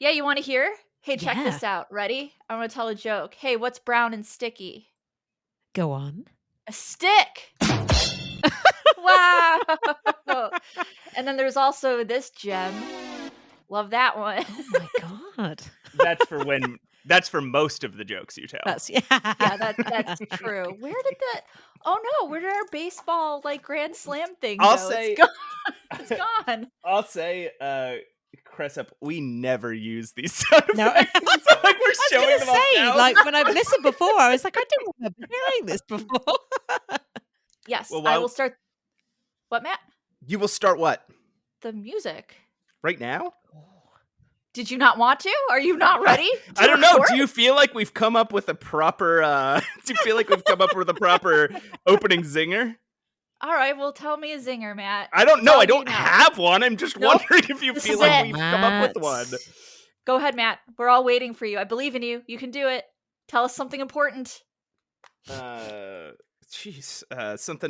Yeah, you want to hear? Hey, check Yeah. this out. Ready? I'm going to tell a joke. Hey, what's brown and sticky? Go on. A stick. Wow. And then there's also this gem. Love that one. Oh my god. That's for most of the jokes you tell. That's Yeah, that's true. Where did our baseball Grand Slam thing I'll go? say- It's gone. It's gone. I'll say, Cressup, we never use these sound No. effects. It's like we're I was showing gonna them off say, now. like when I've listened before, I was like, I don't remember hearing this before. Yes, Well, I will start. What, Matt? You will start what? The music. Right now? Did you not want to? Are you not ready? I don't know. Do you feel like we've come up with a proper opening zinger? All right, well, tell me a zinger, Matt. I don't know. All I you don't know. have one. I'm just wondering if you This feel is like it. we've come up with one. Go ahead, Matt. We're all waiting for you. I believe in you. You can do it. Tell us something important. Something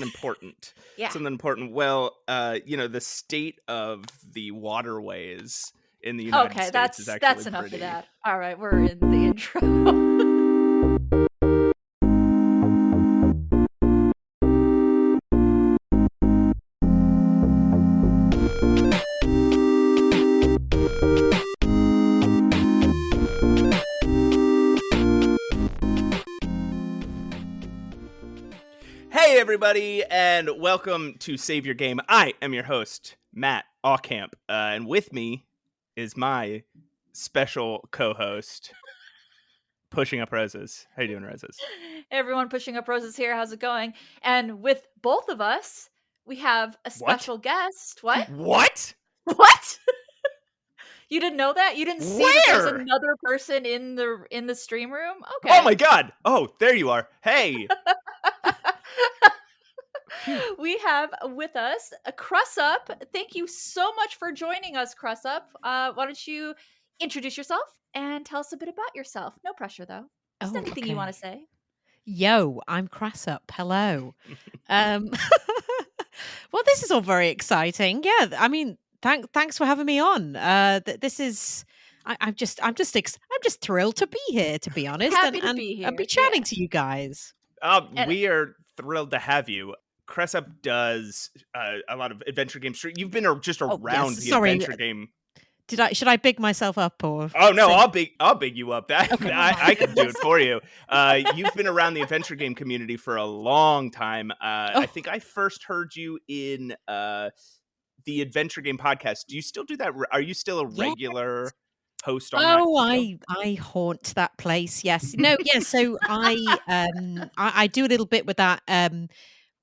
important. Yeah. Something important. Well, the state of the waterways in the United States is actually that's enough pretty... of that. All right, we're in the intro. Hey everybody, and welcome to Save Your Game. I am your host, Matt Aucamp, and with me is my special co-host, Pushing Up Roses. How you doing, Roses? Hey everyone, Pushing Up Roses here. How's it going? And with both of us, we have a special guest. What? What? What? You didn't know that? You didn't see that there's Where? another person in the stream room? Okay. Oh my god! Oh, there you are. Hey! We have with us a Cressup. Thank you so much for joining us, Cressup. Why don't you introduce yourself and tell us a bit about yourself? No pressure, though. Just anything you want to say. Yo, I'm Cressup. Hello. Well, this is all very exciting. Yeah, I mean, thanks for having me on. This is. I'm just thrilled to be here, to be honest, Happy to and be here. be chatting to you guys. We are thrilled to have you. Cressup does a lot of adventure games. You've been just around the adventure game. Should I big myself up or? Oh no, I'll big you up. That Okay. I can do it for you. You've been around the adventure game community for a long time. I think I first heard you in the adventure game podcast. Do you still do that? Are you still a regular host on that? I haunt that place. Yes. No. Yeah. So I do a little bit with that.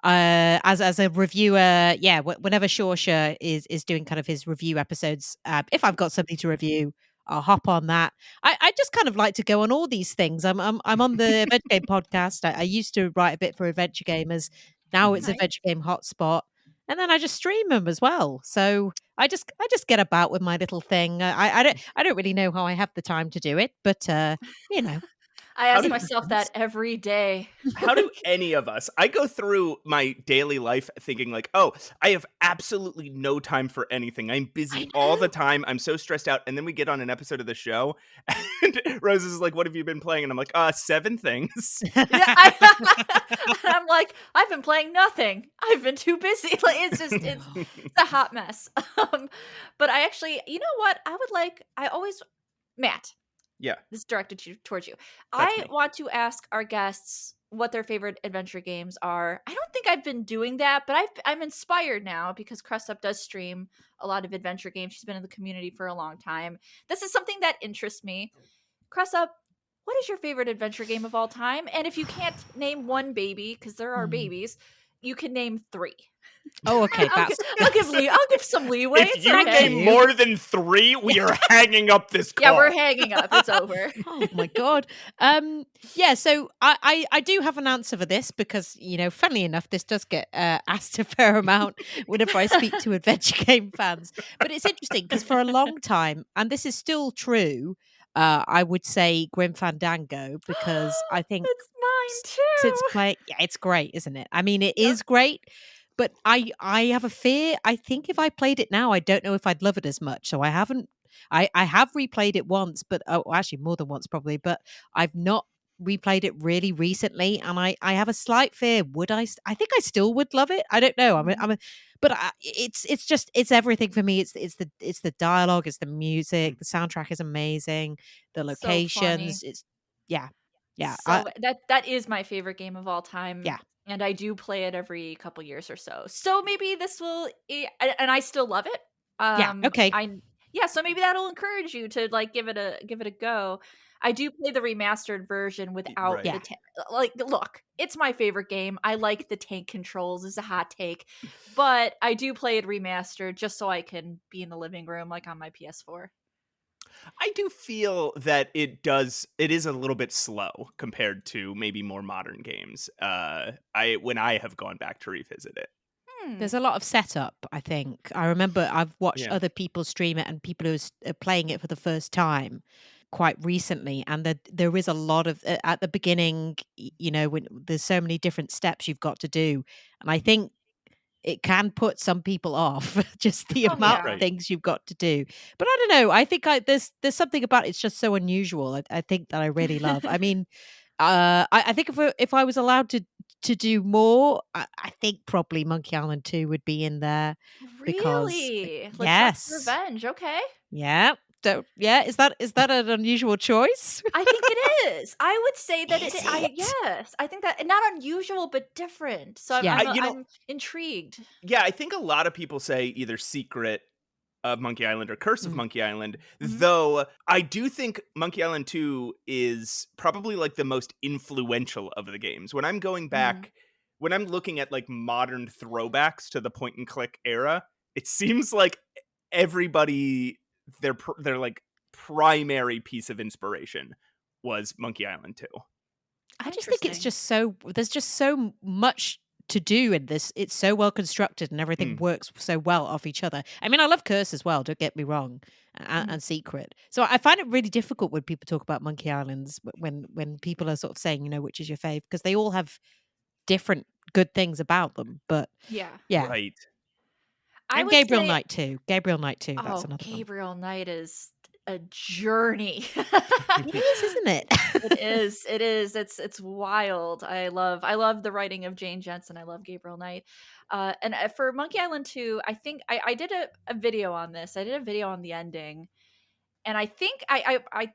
As a reviewer, yeah. Whenever Shorsha is doing kind of his review episodes, if I've got something to review, I'll hop on that. I just kind of like to go on all these things. I'm on the Adventure Game podcast. I used to write a bit for Adventure Gamers. Now it's Adventure Game Hotspot, and then I just stream them as well. So I just get about with my little thing. I don't really know how I have the time to do it, but you know. I ask myself that every day. How do any of us? I go through my daily life thinking like, oh, I have absolutely no time for anything. I'm busy all the time. I'm so stressed out. And then we get on an episode of the show and Rose is like, what have you been playing? And I'm like, 7 things. I'm like, I've been playing nothing. I've been too busy. It's a hot mess. But I actually, you know what? Matt. Yeah. This is directed towards you. That's I me. want to ask our guests what their favorite adventure games are. I don't think I've been doing that, but I'm inspired now because Cressup does stream a lot of adventure games. She's been in the community for a long time. This is something that interests me. Cressup, what is your favorite adventure game of all time? And if you can't name one baby, because there are babies, you can name 3. Oh, okay. I'll give some leeway. If you name more than 3, we are hanging up this call. Yeah, we're hanging up. It's over. Oh my god. Yeah. So I do have an answer for this because funnily enough, this does get asked a fair amount whenever I speak to adventure game fans. But it's interesting because for a long time, and this is still true, I would say Grim Fandango because I think it's mine too. Since playing, yeah, it's great, isn't it? I mean, it is great. But I have a fear. I think if I played it now, I don't know if I'd love it as much. So I haven't I have replayed it once, but actually more than once probably, but I've not replayed it really recently, and I have a slight fear. Would I think I still would love it. I don't know. But it's everything for me. It's the dialogue, it's the music, the soundtrack is amazing, the So funny. locations. It's yeah, yeah, So that is my favorite game of all yeah. time, and I do play it every couple years or so. So maybe this will, and I still love it. Yeah, okay. So maybe that'll encourage you to like give it a go. I do play the remastered version without Right. the like. Look, it's my favorite game. I like the tank controls. Is a hot take, but I do play it remastered just so I can be in the living room like on my PS4. I do feel that it is a little bit slow compared to maybe more modern games. When I have gone back to revisit it. Hmm. There's a lot of setup, I think. I remember I've watched Yeah. other people stream it and people who are playing it for the first time quite recently, and there is a lot of at the beginning, when there's so many different steps you've got to do, and I think it can put some people off just the Oh amount of yeah. Right. things you've got to do. But I don't know. I think there's something about it's just so unusual. I think that I really love. I mean, I think if I was allowed to do more, I think probably Monkey Island 2 would be in there because Really? LeChuck's yes, Revenge, okay. yeah, yeah. Is that an unusual choice? I think it is. I would say that Is I it? yes. I think that not unusual, but different. So Yeah. I'm intrigued. Yeah, I think a lot of people say either Secret of Monkey Island or Curse of Mm. Monkey Island, Mhm. though I do think Monkey Island 2 is probably like the most influential of the games. When I'm going Mm. back, when I'm looking at like modern throwbacks to the point and click era, it seems like everybody their like primary piece of inspiration was Monkey Island 2. I just think it's Interesting. just there's just so much to do in this. It's so well constructed and everything Mm. works so well off each other. I mean, I love Curse as well, don't get me wrong, Mhm. and Secret. So I find it really difficult when people talk about Monkey Islands when people are sort of saying, which is your fave, because they all have different good things about them. But Yeah. yeah. Right. I And would Gabriel say Knight too. Gabriel Knight too. That's oh, another one. Gabriel Knight is a journey. It is, isn't it? It is. It is. It's wild. I love the writing of Jane Jensen. I love Gabriel Knight. And for Monkey Island 2, I think I did a video on this. I did a video on the ending. And I think I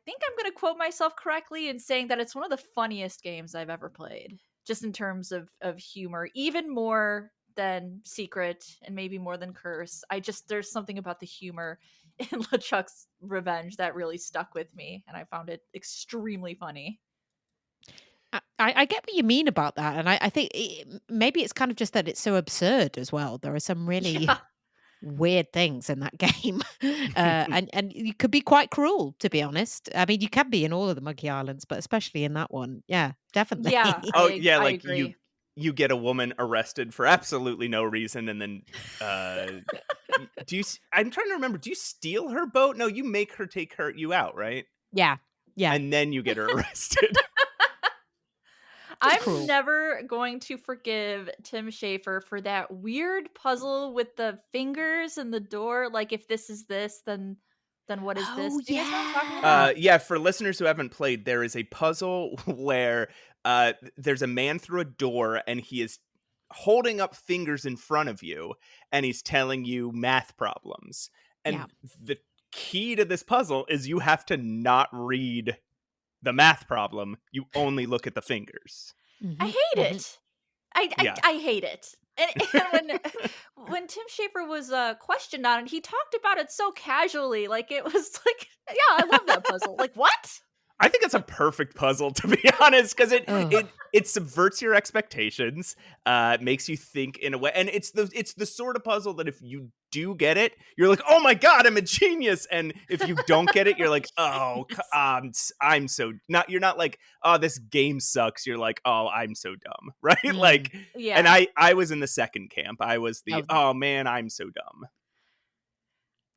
think I'm gonna quote myself correctly in saying that it's one of the funniest games I've ever played. Just in terms of humor. Even more than Secret and maybe more than Curse. There's something about the humor in LeChuck's Revenge that really stuck with me, and I found it extremely funny. I get what you mean about that, and I think maybe it's kind of just that it's so absurd as well. There are some really Yeah. weird things in that game, and you could be quite cruel, to be honest. I mean, you can be in all of the Monkey Islands, but especially in that one, yeah, definitely. Yeah, Oh I yeah, I like agree. you get a woman arrested for absolutely no reason, and then I'm trying to remember. Do you steal her boat? No, you make her take you out, right? Yeah, yeah, And then you get her arrested. just I'm cruel. never going to forgive Tim Schafer for that weird puzzle with the fingers and the door. Like, if this is this, then what is this? Oh Do you guys know what I'm talking yeah, about? Yeah, for listeners who haven't played, there is a puzzle where there's a man through a door, and he is holding up fingers in front of you, and he's telling you math problems. yeah. And the key to this puzzle is you have to not read the math problem. You only look at the fingers. I Hmm. hate Hmm. it. I I, Yeah. I hate it. And when Tim Schafer was questioned on it, he talked about it so casually, like it was like, yeah, I love that puzzle. Like, what? I think it's a perfect puzzle, to be honest, because it Oh, it it subverts your expectations, makes you think in a way, and it's the sort of puzzle that if you do get it, you're like, oh my god, I'm a genius, and if you don't get it, you're like, oh, Genius. I'm so not. You're not like, oh, this game sucks. You're like, oh, I'm so dumb, right? mm. Like, and Yeah. I was in the second camp. I was the Oh, oh man, I'm so dumb.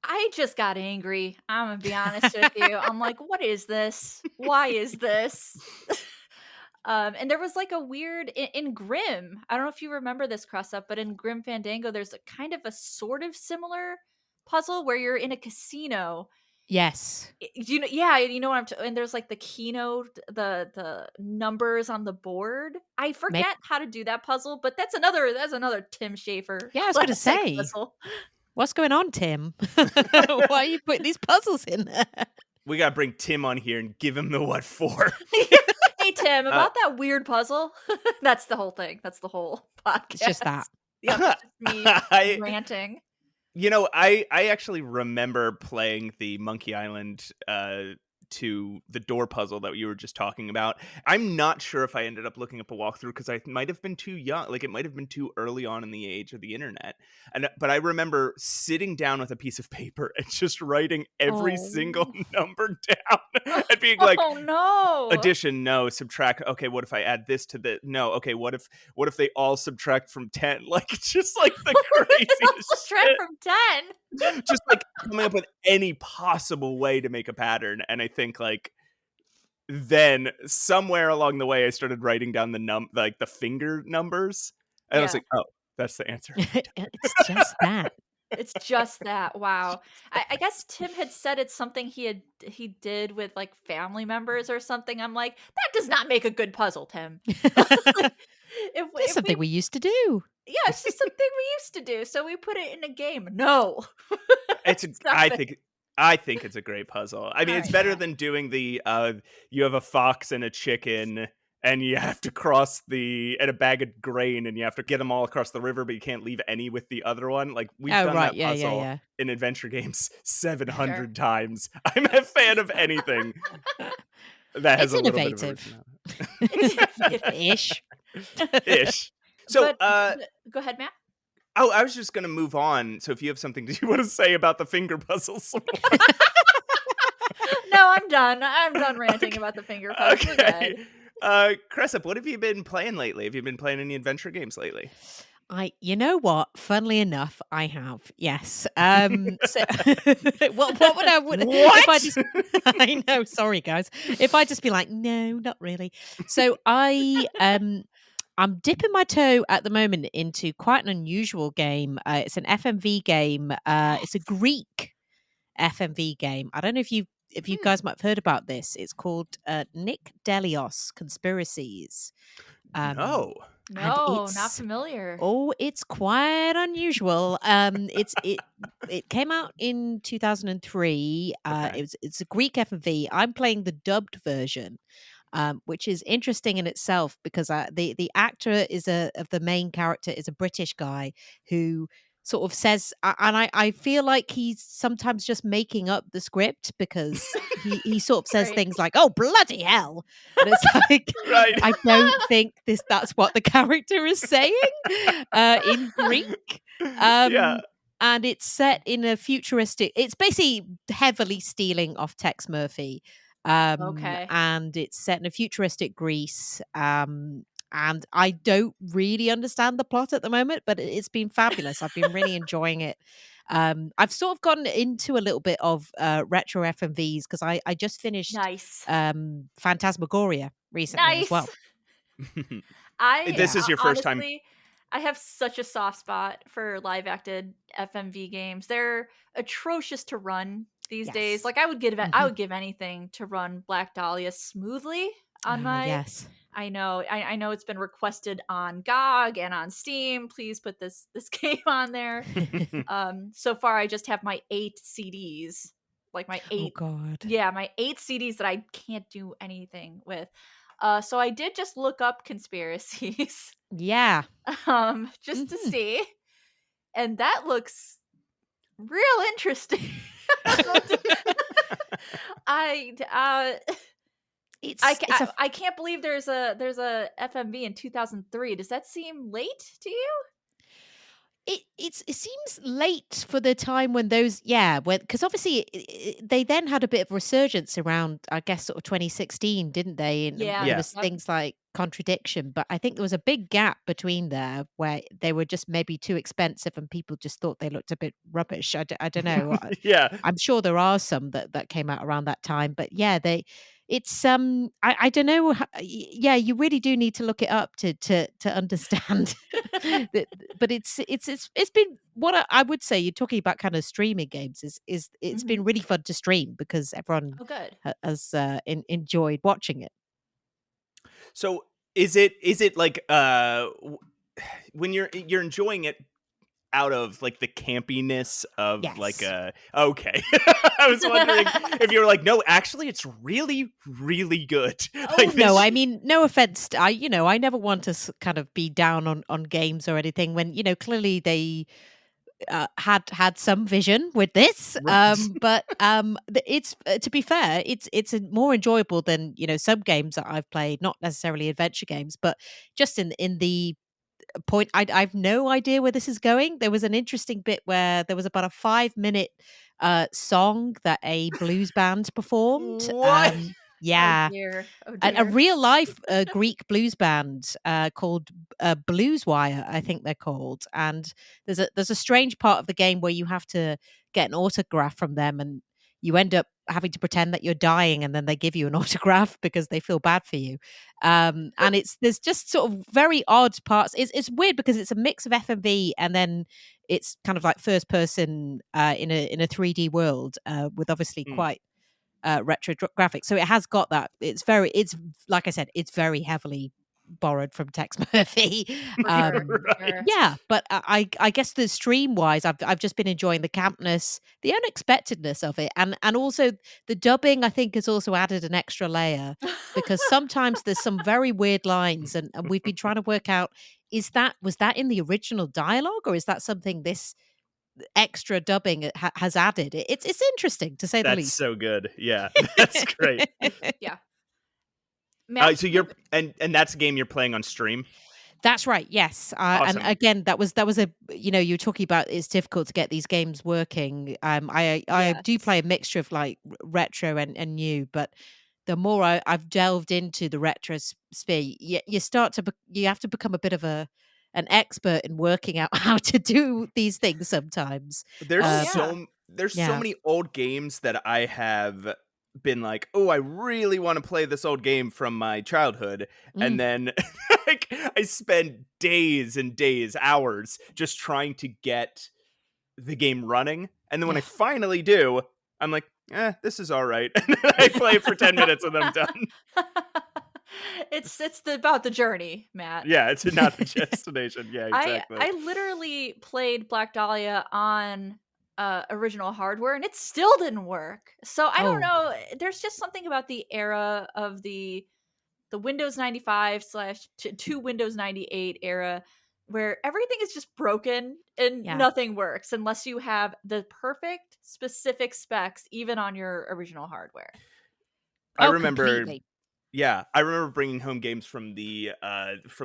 I just got angry. I'm gonna be honest with you. I'm like, what is this? Why is this? And there was like a weird in Grim. I don't know if you remember this Cressup, but in Grim Fandango, there's a kind of a sort of similar puzzle where you're in a casino Yes. You know, yeah, you know what and there's like the keynote, the numbers on the board. I Maybe. forget how to do that puzzle, but that's another Tim Schafer Yeah, I was going to classic say, puzzle. what's going on, Tim? Why are you putting these puzzles in there? We gotta bring Tim on here and give him the what for. Hey Tim, Uh, about that weird puzzle. That's the whole thing. That's the whole podcast. It's just that. Yep, it's just me I ranting. I actually remember playing the Monkey Island to the door puzzle that you were just talking about. I'm not sure if I ended up looking up a walkthrough because I might have been too young. Like it might have been too early on in the age of the internet. But I remember sitting down with a piece of paper and just writing every single number down and being like, Oh no. addition, no. Subtract, okay, what if I add this to the no, okay, what if they all subtract from 10? Like just like the craziest Subtract shit. from 10. Just like coming up with any possible way to make a pattern. And I think like then somewhere along the way I started writing down the finger numbers. And I was Yeah. like, oh, that's the answer. It's just that. It's just that. Wow. I guess Tim had said it's something he did with like family members or something. I'm like, that does not make a good puzzle, Tim. It's something we used to do. Yeah, it's just something we used to do. So we put it in a game. No. Stop I it. think it's a great puzzle. I mean, All it's right, better yeah. than doing the you have a fox and a chicken and you have to cross and a bag of grain and you have to get them all across the river, but you can't leave any with the other one. Like we've Oh, done right. that Yeah, puzzle yeah. in adventure games 700 Sure. times. I'm a fan of anything that has It's a little bit of innovative. originality. Ish. Ish. So, But go ahead, Matt. oh, I was just going to move on. So if you have something you want to say about the finger puzzles. No, I'm done. I'm done ranting about the finger puzzle. We're Okay. good. Cressup, what have you been playing lately? Have you been playing any adventure games lately? You know what? Funnily enough, I have. Yes. So what would I would if I just I know, sorry guys. If I just be like, no, not really. So I'm dipping my toe at the moment into quite an unusual game. It's an FMV game. It's a Greek FMV game. I don't know if you guys might have heard about this. It's called Nick Delios Conspiracies. No. And No, it's not familiar. it's quite unusual. It came out in 2003. Okay. It's a Greek FMV. I'm playing the dubbed version, which is interesting in itself because the actor of the main character is a British guy who sort of says, and I feel like he's sometimes just making up the script because he sort of says Right. things like, "Oh bloody hell," and it's like Right. I don't think that's what the character is saying in Greek. Yeah. And it's set in a futuristic. It's basically heavily stealing off Tex Murphy. Okay. And it's set in a futuristic Greece. And I don't really understand the plot at the moment, but it's been fabulous. I've been really enjoying it. I've sort of gotten into a little bit of retro FMVs because I just finished Nice. Phantasmagoria recently as well. This is your first time. Honestly, I have such a soft spot for live acted FMV games. They're atrocious to run these days. Yes. Like I would Mhm. give anything to run Black Dahlia smoothly on my Yes. I know it's been requested on GOG and on Steam. Please put this game on there. So far I just have my 8 CDs. Like my 8 God. Yeah, my 8 CDs that I can't do anything with. So I did just look up Conspiracies Yeah. just to Mhm. see. And that looks real interesting. I can't believe there's a FMV in 2003. Does that seem late to you? It seems late for the time when because obviously they then had a bit of resurgence around, I guess, sort of 2016, didn't they? And Yeah. there Yeah. was things like contradiction, but I think there was a big gap between there where they were just maybe too expensive and people just thought they looked a bit rubbish. I don't know. Yeah. I'm sure there are some that came out around that time, but yeah, it's I don't know. Yeah, you really do need to look it up to understand. But it's been what I would say. You're talking about kind of streaming games. Is it's been Mhm. really fun to stream because everyone Oh, good. has enjoyed watching it. So is it like when you're enjoying it out of like the campiness of like Yes. okay. I was wondering if you were like, no, actually it's really, really good. Oh Like no, this I mean, no offense. I never want to kind of be down on games or anything when clearly they had some vision with this. right. It's to be fair, it's more enjoyable than some games that I've played, not necessarily adventure games, but just in the point. I've no idea where this is going. There was an interesting bit where there was about a 5-minute song that a blues band performed. What? Oh Yeah, dear. Oh a dear. real life Greek blues band called Blues Wire, I think they're called. And there's a strange part of the game where you have to get an autograph from them, and you end up having to pretend that you're dying, and then they give you an autograph because they feel bad for you. And there's just sort of very odd parts. It's weird because it's a mix of FMV and then it's kind of like first person in a 3D world with obviously Mm. quite retro graphics. So it has got that. It's like I said, it's very heavily borrowed from Tex Murphy. For sure. Right. Sure. Yeah, but I guess the stream wise, I've just been enjoying the campness, the unexpectedness of it, and also the dubbing. I think has also added an extra layer because sometimes there's some very weird lines, and we've been trying to work out was that in the original dialogue or is that something this extra dubbing has added. It's interesting to say the That's least. so good. Yeah. That's great. Yeah. Matt, So you're and that's a game you're playing on stream? That's right. Yes, and Awesome. again, that was a you're talking about it's difficult to get these games working. I do yes. play a mixture of like retro and new, but the more I've delved into the retro sphere, you start to you have to become a bit of an expert in working out how to do these things sometimes. There's Oh Uh, yeah. so yeah. many old games that I have been like, "Oh, I really want to play this old game from my childhood." And Mm. then like I spend days and days, hours just trying to get the game running. And then when I Yeah. finally do, I'm like, this is all right. And then I play it for 10 minutes and then I'm done. It's about the journey, Matt. Yeah, it's not the destination. Yeah, I exactly. I literally played Black Dahlia on original hardware and it still didn't work. So I don't Oh, know. There's just something about the era of the Windows 95 slash to Windows 98 era where everything is just broken and yeah. nothing works unless you have the perfect specific specs even on your original hardware. I Oh, remember completely. Yeah, I remember bringing home games from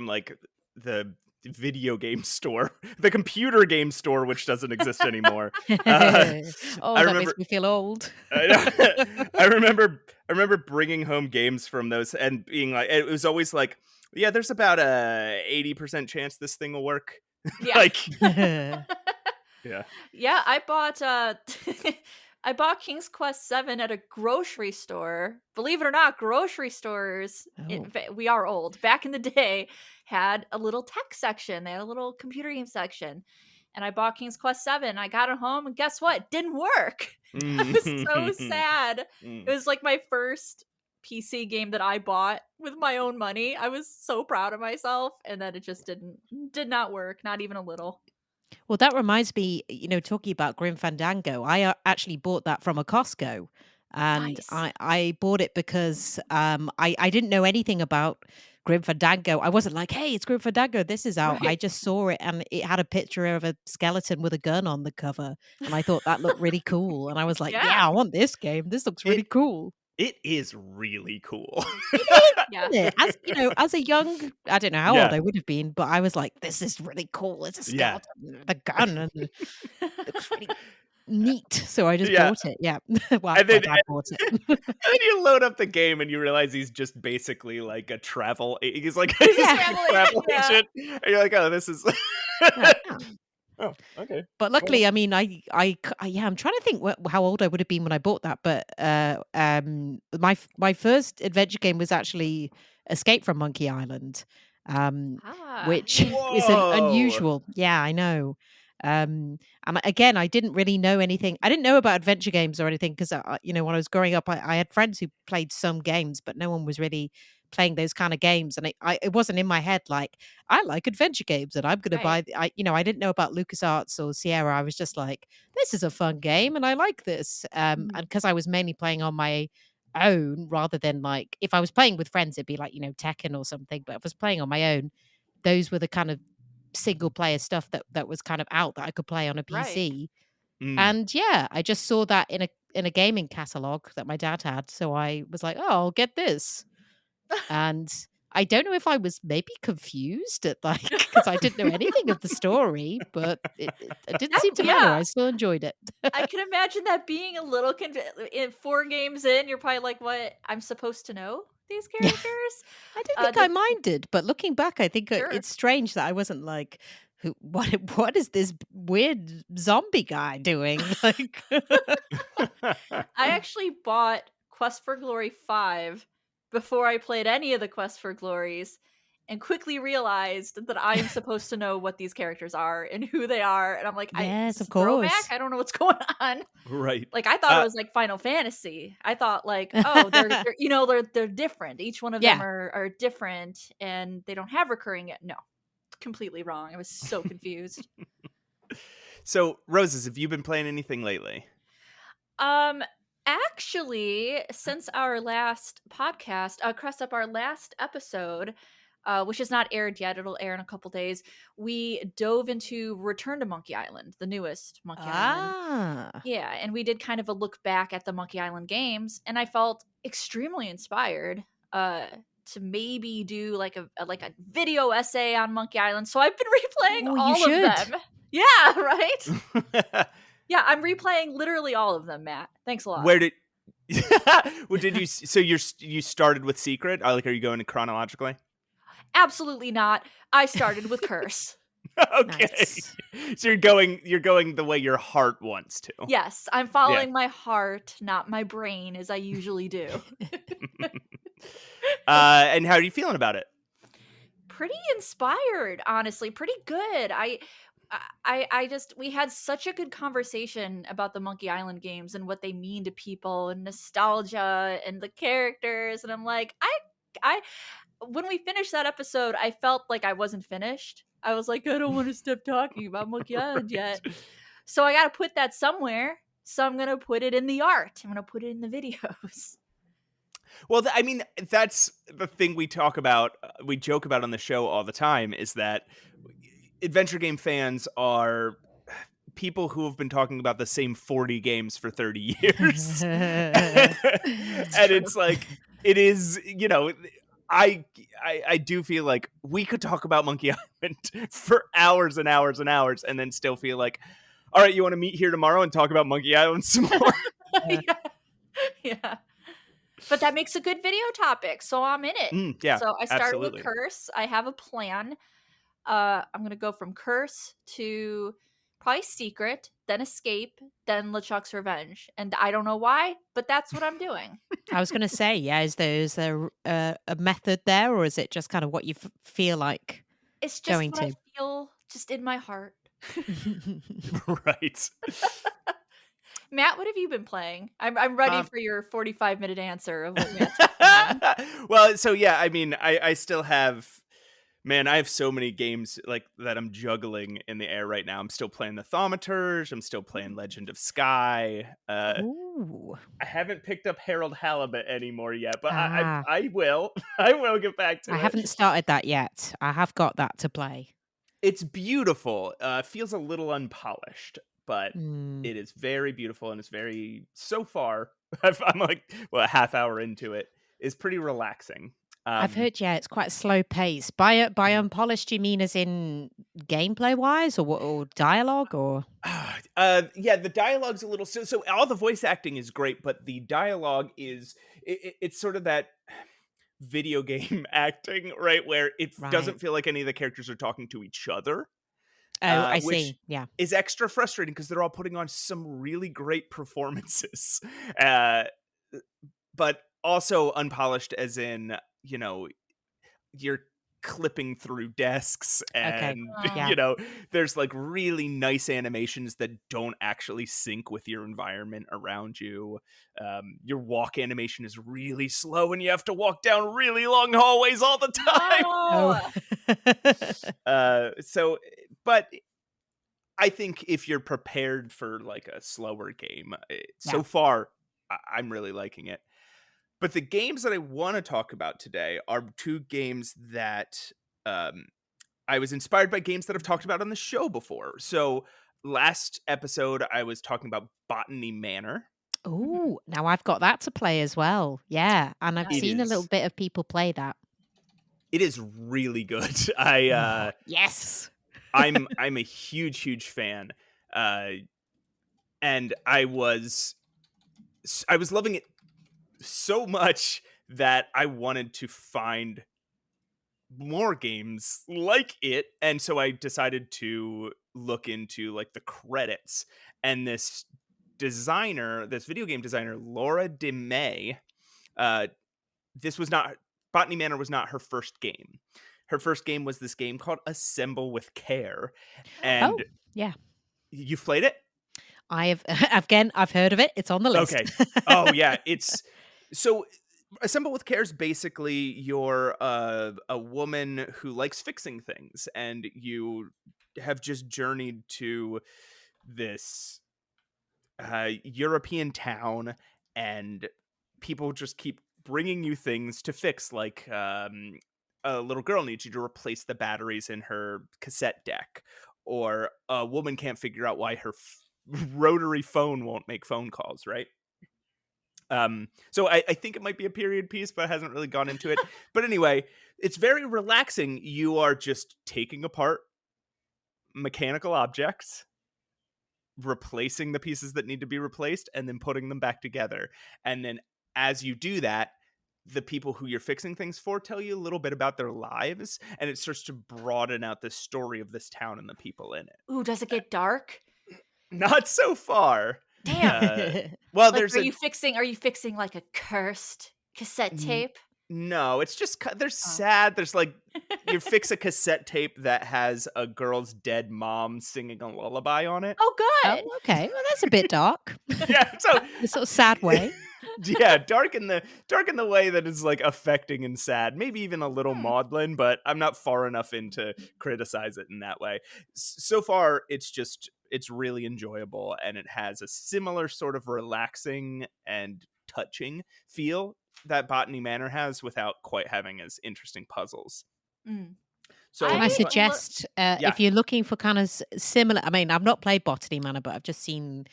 like the video game store, the computer game store, which doesn't exist anymore. Uh, I Oh, that makes remember, me feel old. I remember bringing home games from those and being like, it was always like, yeah, there's about a 80% chance this thing will work. Yeah. Like, yeah, Yeah, I bought I bought King's Quest 7 at a grocery store. Believe it or not, grocery stores, Oh, we are old. Back in the day had a little tech section. They had a little computer game section. And I bought King's Quest 7. I got it home and guess what? It didn't work. I was so Mm. sad. It Mm. was like my first PC game that I bought with my own money. I was so proud of myself and then it just did not work, not even a little. well, that reminds me, talking about Grim Fandango, I actually bought that from a Costco. And Nice. I bought it because I didn't know anything about Grim Fandango. I wasn't like, hey, it's Grim Fandango. This is out. I Right. just saw it and it had a picture of a skeleton with a gun on the cover. And I thought that looked really cool. And I was like, Yeah. yeah, I want this game. This looks really It cool. it is really cool. It is, Yeah. isn't it? As a young, I don't know how old Yeah, I would have been, but I was like, this is really cool. It's a yeah. skeleton with a gun and it looks really. neat. So I just Yeah. bought it. Yeah. Well, And my then dad bought it. and then you load up the game and you realize he's just basically like a travel he's like he's He's a like Yeah. travel a travel yeah. agent. And you're like, "Oh, this is Right. Yeah. Oh, okay. But Cool. luckily, I mean, yeah, I'm trying to think how old I would have been when I bought that. But my first adventure game was actually Escape from Monkey Island, which Yeah. is an Whoa. unusual. Yeah, I know. And again, I didn't really know anything. I didn't know about adventure games or anything because, when I was growing up, I had friends who played some games, but no one was really playing those kind of games. And it wasn't in my head like, I like adventure games and I'm going to Right. buy. I didn't know about LucasArts or Sierra. I was just like, this is a fun game and I like this. And Mhm. because I was mainly playing on my own rather than like if I was playing with friends, it'd be like Tekken or something. But if I was playing on my own, those were the kind of single player stuff that was kind of out that I could play on a Right. PC. Mm. And yeah, I just saw that in a gaming catalog that my dad had, so I was like, oh, I'll get this. And I don't know if I was maybe confused at like because I didn't know anything of the story, but it didn't seem to matter. Yeah. I still enjoyed it. I can imagine that being a little in 4 games in, you're probably like, "What? I'm supposed to know these Yeah, characters?" I don't think I The minded, but looking back, I think Sure. it's strange that I wasn't like, who, what is this weird zombie guy doing? Like, I actually bought Quest for Glory 5 before I played any of the Quest for Glories and quickly realized that I am supposed to know what these characters are and who they are. And I'm like, is yes, this of a throwback? course. I don't know what's going on. Right. Like I thought it was like Final Fantasy. I thought like, oh, they're different. Each one of them Yeah. are different and they don't have recurring yet. No, completely wrong. I was so confused. So, Roses, have you been playing anything lately? Um, actually, since our last podcast, Cressup, our last episode, which is not aired yet, it'll air in a couple days. We dove into Return to Monkey Island, the newest Monkey Island. Ah. Yeah, and we did kind of a look back at the Monkey Island games, and I felt extremely inspired to maybe do like a video essay on Monkey Island. So I've been replaying Oh, you all of should. them. Yeah, right? Yeah, I'm replaying literally all of them, Matt. Thanks a lot. Where did Well, did you so you started with Secret? Like, are you going chronologically? Absolutely not. I started with Curse. Okay. Nice. So you're going the way your heart wants to. Yes, I'm Yeah. following my heart, not my brain, as I usually do. And how are you feeling about it? Pretty inspired, honestly. Pretty good. I just we had such a good conversation about the Monkey Island games and what they mean to people and nostalgia and the characters, and I'm like, I when we finished that episode, I felt like I wasn't finished. I was like, I don't want to stop talking about Monkey Island yet. So I got to put that somewhere. So I'm going to put it in the art. I'm going to put it in the videos. Well, I mean, that's the thing we talk about, we joke about on the show all the time, is that adventure game fans are people who have been talking about the same 40 games for 30 years. And it's like, it is, I do feel like we could talk about Monkey Island for hours and hours and hours and then still feel like, all right, you want to meet here tomorrow and talk about Monkey Island some more? Yeah. But that makes a good video topic, so I'm in it. Yeah, So I started absolutely. with Curse. I have a plan. I'm going to go from Curse to probably Secret, then Escape, then LeChuck's Revenge. And I don't know why, but that's what I'm doing. I was going to say, yeah, is there a method there, or is it just kind of what you feel like It's just going what I to? feel just in my heart. Right. Matt, what have you been playing? I'm ready for your 45-minute answer of what Matt's Well, so yeah, I mean, I still have, man, I have so many games like that I'm juggling in the air right now. I'm still playing the Thaumaturge. I'm still playing Legend of Sky. Ooh. I haven't picked up Harold Halibut anymore yet, but Ah. I will. I will get back to it. I haven't started that yet. I have got that to play. It's beautiful. Feels a little unpolished, but Mm. it is very beautiful, and it's very, so far, I'm like, a half hour into it, is pretty relaxing. I've heard, yeah, it's quite slow pace. By unpolished, you mean as in gameplay wise, or dialogue, or? Yeah, the dialogue's a little so all the voice acting is great, but the dialogue is it's sort of that video game acting, right? Where it Right. doesn't feel like any of the characters are talking to each other, Oh, I which see. Yeah. is extra frustrating because they're all putting on some really great performances, uh, but also unpolished, as in, you're clipping through desks Okay. and Oh. Yeah. there's like really nice animations that don't actually sync with your environment around you. Your walk animation is really slow and you have to walk down really long hallways all the time. Oh. So but I think if you're prepared for like a slower game, Yeah. so far I'm really liking it. But the games that I want to talk about today are two games that um, I was inspired by games that I've talked about on the show before. So last episode, I was talking about Botany Manor. Oh, now I've got that to play as well. Yeah, and I've It seen a little is bit of people play that. it is really good. Oh, yes. I'm a huge fan, uh, and I was loving it so much that I wanted to find more games like it, and so I decided to look into like the credits, and this video game designer, Laura DeMay, uh this was not Botany Manor was not her first game. Her first game was this game called Assemble with Care, Oh, and yeah. you've played it? I have again. I've heard of it. It's on the list. Okay. Oh yeah, it's so Assemble with Care is basically you're a woman who likes fixing things, and you have just journeyed to this European town, and people just keep bringing you things to fix. Like a little girl needs you to replace the batteries in her cassette deck, or a woman can't figure out why her rotary phone won't make phone calls, right? So I think it might be a period piece, but it hasn't really gone into it. But anyway, it's very relaxing. You are just taking apart mechanical objects, replacing the pieces that need to be replaced, and then putting them back together. And then as you do that, the people who you're fixing things for tell you a little bit about their lives, and it starts to broaden out the story of this town and the people in it. Ooh, does it get dark? Not so far. Damn. Well, Like, there's are you fixing like a cursed cassette tape? No, it's just there's sad. There's like you fix a cassette tape that has a girl's dead mom singing a lullaby on it. Oh, good. Oh, okay. Well, that's a bit dark. Yeah, so The sort of sad way. yeah, dark in the way that is like affecting and sad. Maybe even a little maudlin, but I'm not far enough in to criticize it in that way. So far, it's really enjoyable, and it has a similar sort of relaxing and touching feel that Botany Manor has, without quite having as interesting puzzles. Mm. So Can I I suggest, yeah, if you're looking for kind of similar, I mean, I've not played Botany Manor, but I've just seen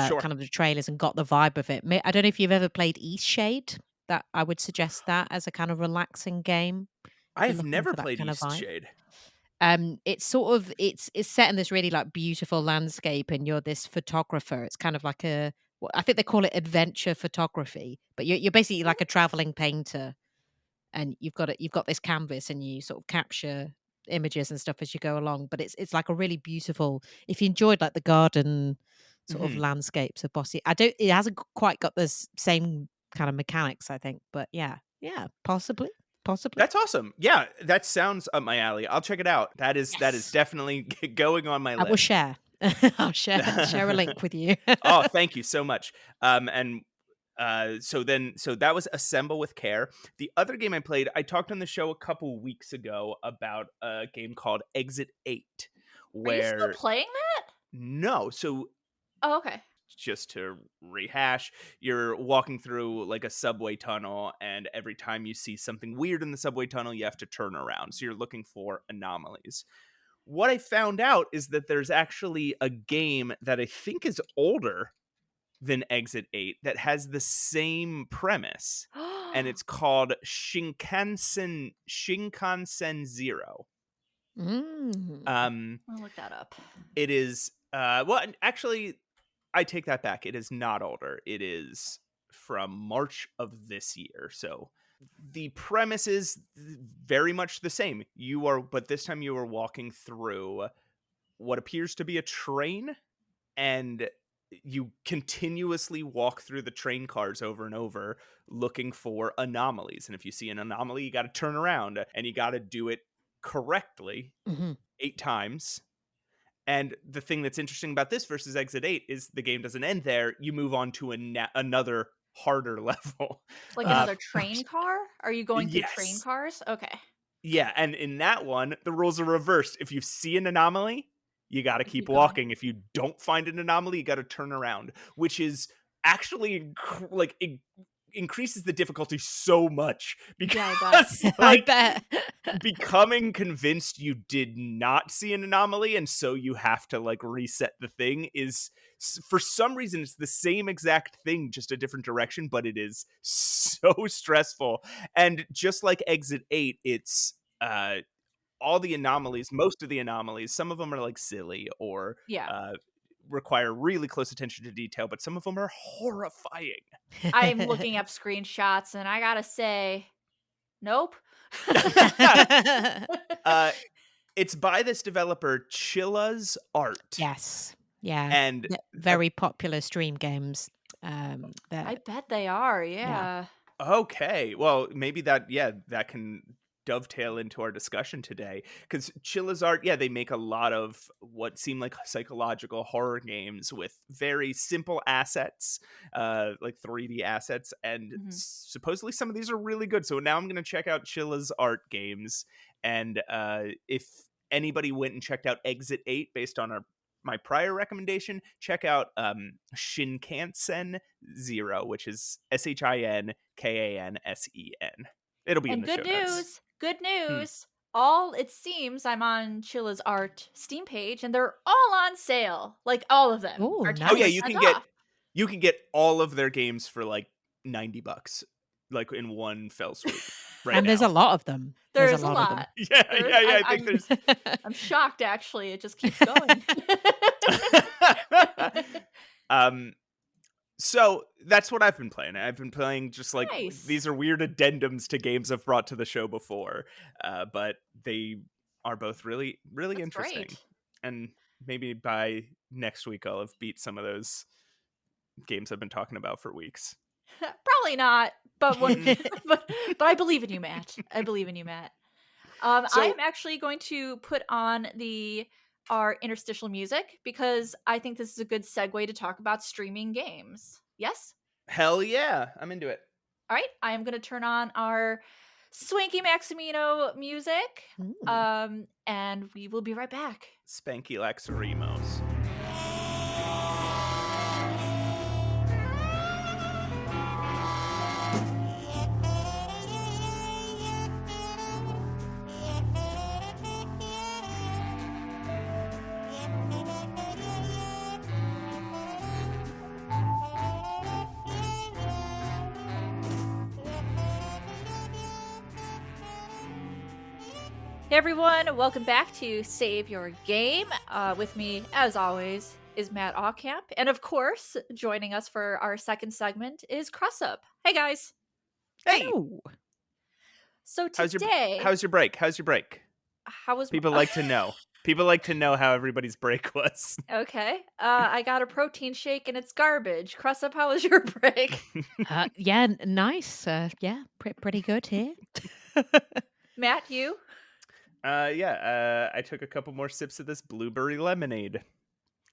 sure. kind of the trailers and got the vibe of it. I don't know if you've ever played Eastshade. That I would suggest that as a kind of relaxing game. If I you're have looking never for that played kind of vibe. Eastshade. It's sort of it's set in this really like beautiful landscape, and you're this photographer. It's kind of like I think they call it adventure photography, but you're basically like a traveling painter, and you've got this canvas, and you sort of capture images and stuff as you go along. But it's like a really beautiful. If you enjoyed like the garden sort of Mhm. landscapes of Bossy, it hasn't quite got the same kind of mechanics, I think, but yeah, possibly. That's awesome. Yeah, that sounds up my alley. I'll check it out. That is Yes. definitely going on my I will list. share. I'll share a link with you. Oh, thank you so much. And so that was Assemble with Care. The other game I played, I talked on the show a couple weeks ago about a game called Exit 8, Are you still where playing that? no, so Oh, okay. just to rehash, you're walking through like a subway tunnel, and every time you see something weird in the subway tunnel, you have to turn around. So you're looking for anomalies. What I found out is that there's actually a game that I think is older than Exit 8 that has the same premise. and it's called Shinkansen 0. Um, I'll look that up. it is well, actually, I take that back. It is not older. It is from March of this year. So the premise is very much the same. But this time you are walking through what appears to be a train, and you continuously walk through the train cars over and over looking for anomalies. And if you see an anomaly, you got to turn around and you got to do it correctly 8 times. And the thing that's interesting about this versus Exit 8 is the game doesn't end there. You move on to another harder level. Like another train car? Are you going through train Yes. cars? Okay. Yeah, and in that one, the rules are reversed. If you see an anomaly, you got to keep Keep going. walking. If you don't find an anomaly, you got to turn around, which is actually it increases the difficulty so much because I bet. becoming convinced you did not see an anomaly and so you have to reset the thing is, for some reason, it's the same exact thing, just a different direction, but it is so stressful. And just like Exit 8, it's all the anomalies, most of the anomalies, some of them are silly or require really close attention to detail, but some of them are horrifying. I'm looking up screenshots and I gotta say, nope. It's by this developer, Chilla's Art. Yes. Yeah. And very popular stream games. I bet they are, yeah. Okay. Well, maybe that can dovetail into our discussion today, because Chilla's Art, they make a lot of what seem like psychological horror games with very simple assets, like 3D assets, and supposedly some of these are really good. So now I'm going to check out Chilla's Art games, and if anybody went and checked out Exit 8 based on my prior recommendation, check out Shinkansen 0, which is Shinkansen. It'll be in the show notes. Good news. All, it seems, I'm on Chilla's Art Steam page, and they're all on sale. Like, all of them. Ooh, are nice. Oh yeah, off. you can get all of their games for $90, in one fell swoop. Right and now. There's a lot of them. There's a lot. Yeah, I think there's. I'm shocked, actually. It just keeps going. So that's what I've been playing. I've been playing just Nice. These are weird addendums to games I've brought to the show before, but they are both really, really That's interesting. Great. And maybe by next week I'll have beat some of those games I've been talking about for weeks. Probably not, but but I believe in you, Matt. I believe in you, Matt. I'm actually going to put on our interstitial music because I think this is a good segue to talk about streaming games. Yes? Hell yeah, I'm into it. All right, I am going to turn on our Swanky Maximino music, and we will be right back. Spanky Laxarimos. Hey everyone, welcome back to Save Your Game. With me, as always, is Matt Aucamp. And of course, joining us for our second segment is Cressup. Hey guys. Hey. Hello. So today... How's your break? How was People like to know. People like to know how everybody's break was. Okay. I got a protein shake and it's garbage. Cressup, how was your break? Yeah, nice. Yeah, pretty good here. Matt, you? I took a couple more sips of this blueberry lemonade.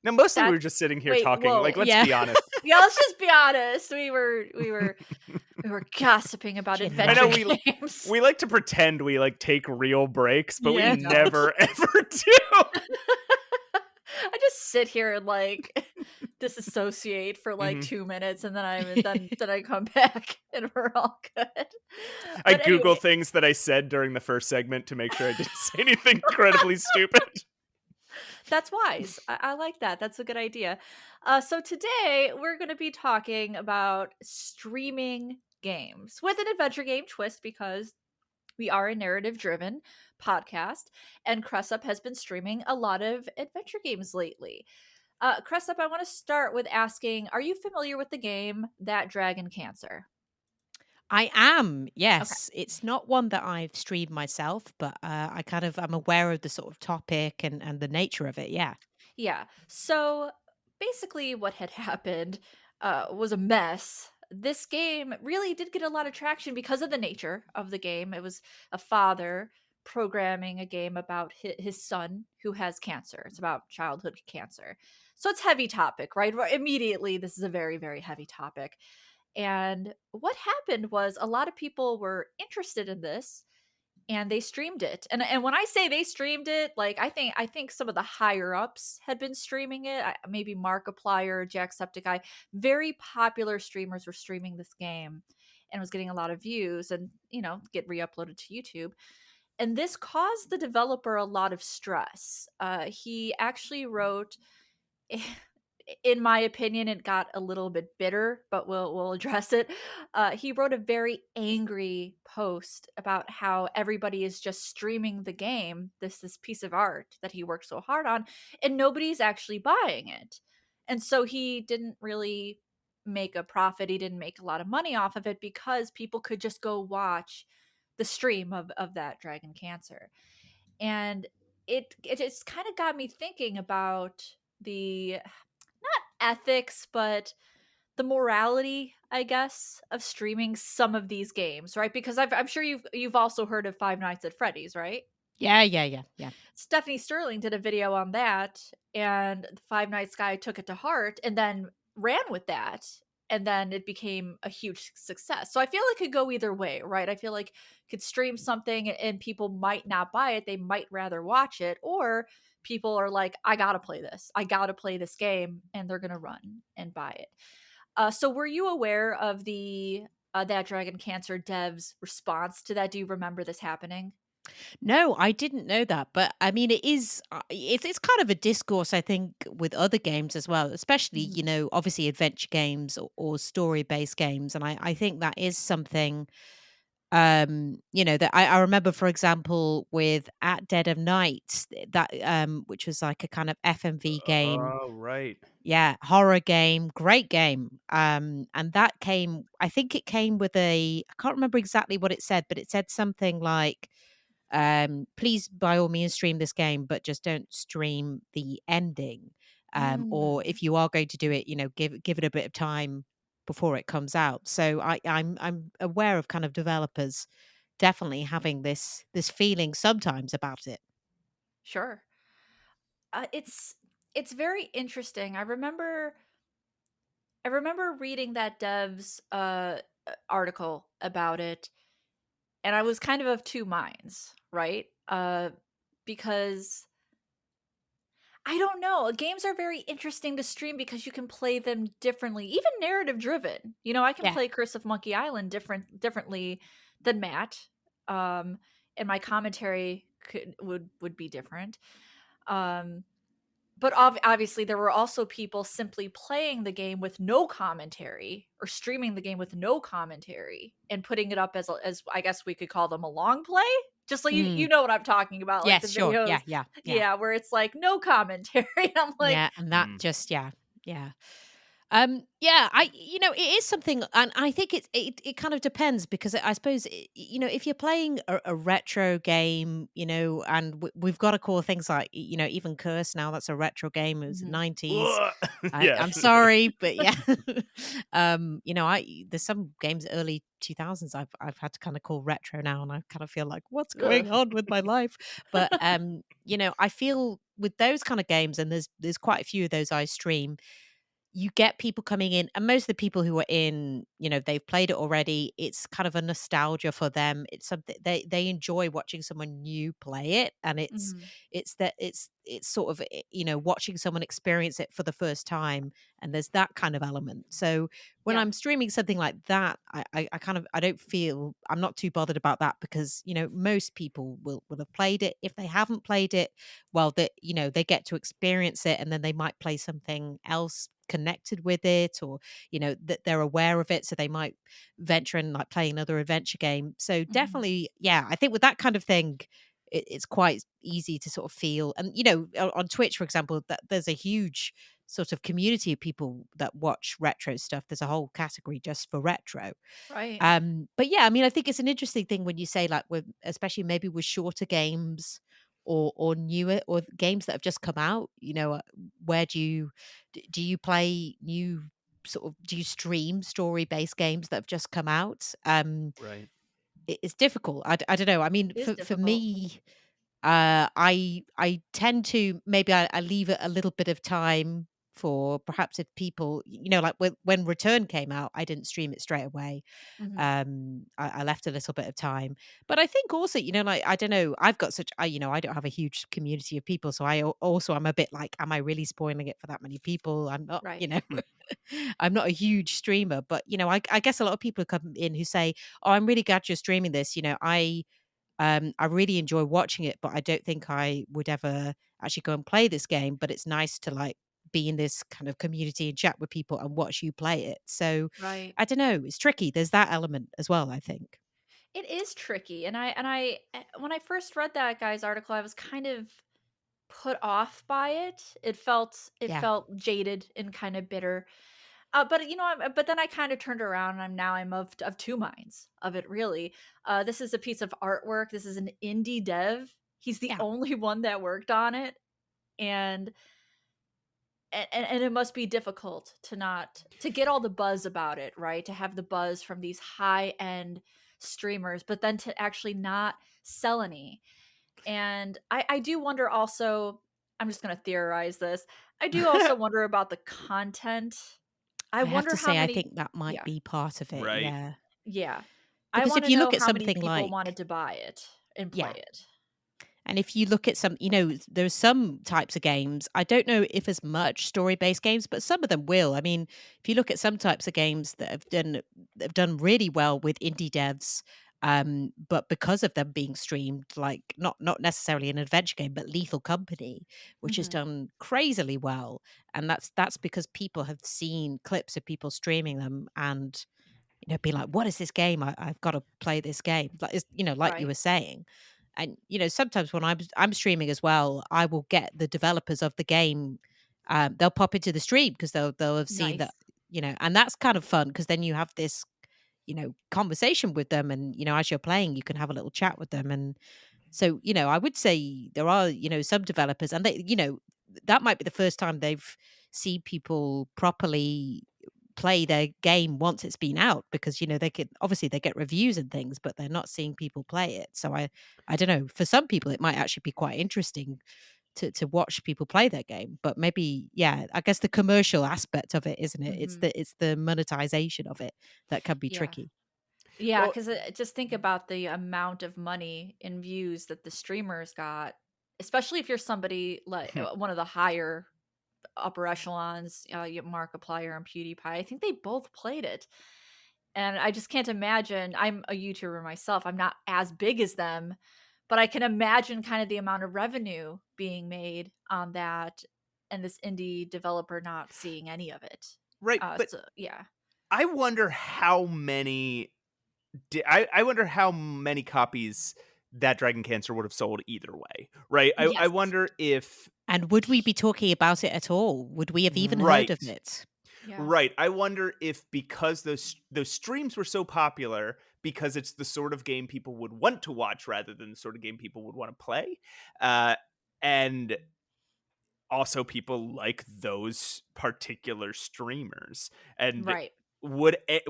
Now, mostly we were just sitting here talking. Whoa. Let's be honest. Yeah, let's just be honest. We were gossiping about adventure games. We like to pretend we take real breaks, but we never ever do. I just sit here and disassociate for 2 minutes, and then I come back and we're all good. I Google things that I said during the first segment to make sure I didn't say anything incredibly stupid. That's wise. I like that. That's a good idea. So today we're going to be talking about streaming games with an adventure game twist because we are a narrative driven podcast, and Cressup has been streaming a lot of adventure games lately. Cressup, I want to start with asking, are you familiar with the game That Dragon Cancer? I am, Okay. yes. It's not one that I've streamed myself, but I'm aware of the sort of topic and the nature of it. Yeah. Yeah. So basically, what had happened was a mess. This game really did get a lot of traction because of the nature of the game. It was a father programming a game about his son who has cancer. It's about childhood cancer. So it's heavy topic, right? Immediately, this is a very, very heavy topic. And what happened was a lot of people were interested in this and they streamed it. And when I say they streamed it, like I think some of the higher ups had been streaming it. Maybe Markiplier, Jacksepticeye, very popular streamers were streaming this game and was getting a lot of views and, get re-uploaded to YouTube. And this caused the developer a lot of stress. He actually wrote in my opinion, it got a little bit bitter, but we'll address it. He wrote a very angry post about how everybody is just streaming the game, this piece of art that he worked so hard on, and nobody's actually buying it. And so he didn't really make a profit. He didn't make a lot of money off of it because people could just go watch the stream of that Dragon Cancer. And it just kind of got me thinking about the ethics, but the morality, I guess, of streaming some of these games, right? Because I'm sure you've also heard of Five Nights at Freddy's, right? Yeah, yeah, yeah, yeah. Stephanie Sterling did a video on that, and the Five Nights guy took it to heart and then ran with that, and then it became a huge success. So I feel it could go either way, right? I feel like could stream something and people might not buy it; they might rather watch it, or people are like, "I gotta play this. I gotta play this game," and they're gonna run and buy it. So were you aware of the That Dragon Cancer devs response to that? Do you remember this happening? No, I didn't know that, but I mean, it's kind of a discourse I think with other games as well, especially Mhm. obviously adventure games or story based games, and I think that is something that I remember, for example, with At Dead of Night, that which was like a kind of FMV game. Oh, right. Yeah, horror game, great game. And that came, I think it came with I can't remember exactly what it said, but it said something like, please by all means stream this game, but just don't stream the ending. Or Mm, if you are going to do it, give it a bit of time before it comes out. So I'm aware of kind of developers definitely having this feeling sometimes about it. sure. It's very interesting. I remember reading that dev's article about it, and I was kind of two minds, right? Because I don't know. Games are very interesting to stream because you can play them differently, even narrative driven. I can Yeah. play Curse of Monkey Island differently than Matt. Um, and my commentary would be different. Um, but obviously there were also people simply playing the game with no commentary or streaming the game with no commentary and putting it up as I guess we could call them a long play, just like you Mm. know what I'm talking about, like the Yes, sure. videos, Yeah, yeah, yeah. yeah, where it's like no commentary. I'm like, Yeah, and that Mm. just yeah, yeah. Yeah, it is something, and I think it kind of depends because I suppose if you're playing a retro game, and we've got to call things like even Curse now, that's a retro game. It was the mhm. 90s. Ugh. Yeah. I'm sorry, but yeah, there's some games early 2000s I've had to kind of call retro now, and I kind of feel like what's Ugh. going on with my life. But I feel with those kind of games, and there's quite a few of those I stream, you get people coming in, and most of the people who are in, they've played it already. It's kind of a nostalgia for them. It's something they enjoy watching someone new play it, and Mhm. it's sort of watching someone experience it for the first time, and there's that kind of element. So when Yeah. I'm streaming something like that, I kind of I don't feel I'm not too bothered about that because most people will have played it. If they haven't played it, well, they get to experience it, and then they might play something else connected with it, or that they're aware of it, so they might venture and like play another adventure game. So Mhm. definitely, yeah, I think with that kind of thing, it's quite easy to sort of feel. And on Twitch, for example, that there's a huge sort of community of people that watch retro stuff. There's a whole category just for retro. Right. But yeah, I mean, I think it's an interesting thing when you say like with, especially maybe with shorter games or newer or games that have just come out. Where do you play new sort of, do you stream story based games that have just come out? Right. It's difficult. I don't know. I mean, It is for difficult. me, I tend to, maybe I leave it a little bit of time for, perhaps if people, like when Return came out, I didn't stream it straight away. Mhm. I left a little bit of time, but I think also, like, I don't know, I've got such, I don't have a huge community of people, so also I'm a bit like, am I really spoiling it for that many people? I'm not, Right. I'm not a huge streamer, but I guess a lot of people come in who say, "Oh, I'm really glad you're streaming this. I really enjoy watching it, but I don't think I would ever actually go and play this game. But it's nice to like be in this kind of community and chat with people and watch you play it." So Right. I don't know. It's tricky. There's that element as well, I think. It is tricky, and when I first read that guy's article, I was kind of put off by it. It Yeah. felt jaded and kind of bitter. But but then I kind of turned around, and I'm of two minds of it. Really, this is a piece of artwork. This is an indie dev. He's the Yeah. only one that worked on it, and and it must be difficult to not to get all the buzz about it, right? To have the buzz from these high end streamers, but then to actually not sell any. And I do wonder also, I'm just going to theorize this. I do also wonder about the content. I I have wonder to how say, I many, think that might yeah, be part of it. Right. Yeah. yeah. I Because want if to you know look at how many something people wanted like, to buy it and play yeah. it. And if you look at some, there's some types of games, I don't know if as much story-based games, but some of them will. I mean, if you look at some types of games that have done really well with indie devs, but because of them being streamed, like not necessarily an adventure game, but Lethal Company, which has Hmm. done crazily well, and that's because people have seen clips of people streaming them and be like, "What is this game? I've got to play this game." Like, like you Right. were saying. And sometimes when I'm streaming as well, I will get the developers of the game. They'll pop into the stream because they'll have seen that, Nice. and that's kind of fun because then you have this, conversation with them, and as you're playing, you can have a little chat with them. And so, I would say there are, some developers, and they, that might be the first time they've seen people properly play their game once it's been out, because they could, obviously they get reviews and things, but they're not seeing people play it. So I don't know, for some people it might actually be quite interesting to watch people play their game. But maybe, yeah, I guess the commercial aspect of it, isn't it? It's Hmm. the monetization of it that can be Yeah. tricky. Yeah, Well, because just think about the amount of money and views that the streamers got, especially if you're somebody like one of the higher upper echelons, Markiplier and PewDiePie. I think they both played it. And I just can't imagine. I'm a YouTuber myself. I'm not as big as them, but I can imagine kind of the amount of revenue being made on that and this indie developer not seeing any of it. right, but So yeah. I wonder how many I wonder how many copies that Dragon Cancer would have sold either way, right? I Yes. wonder if And would we be talking about it at all? Would we have even heard of right. it? Yeah. Right. I wonder if because those streams were so popular because it's the sort of game people would want to watch rather than the sort of game people would want to play. And also people like those particular streamers. And Right.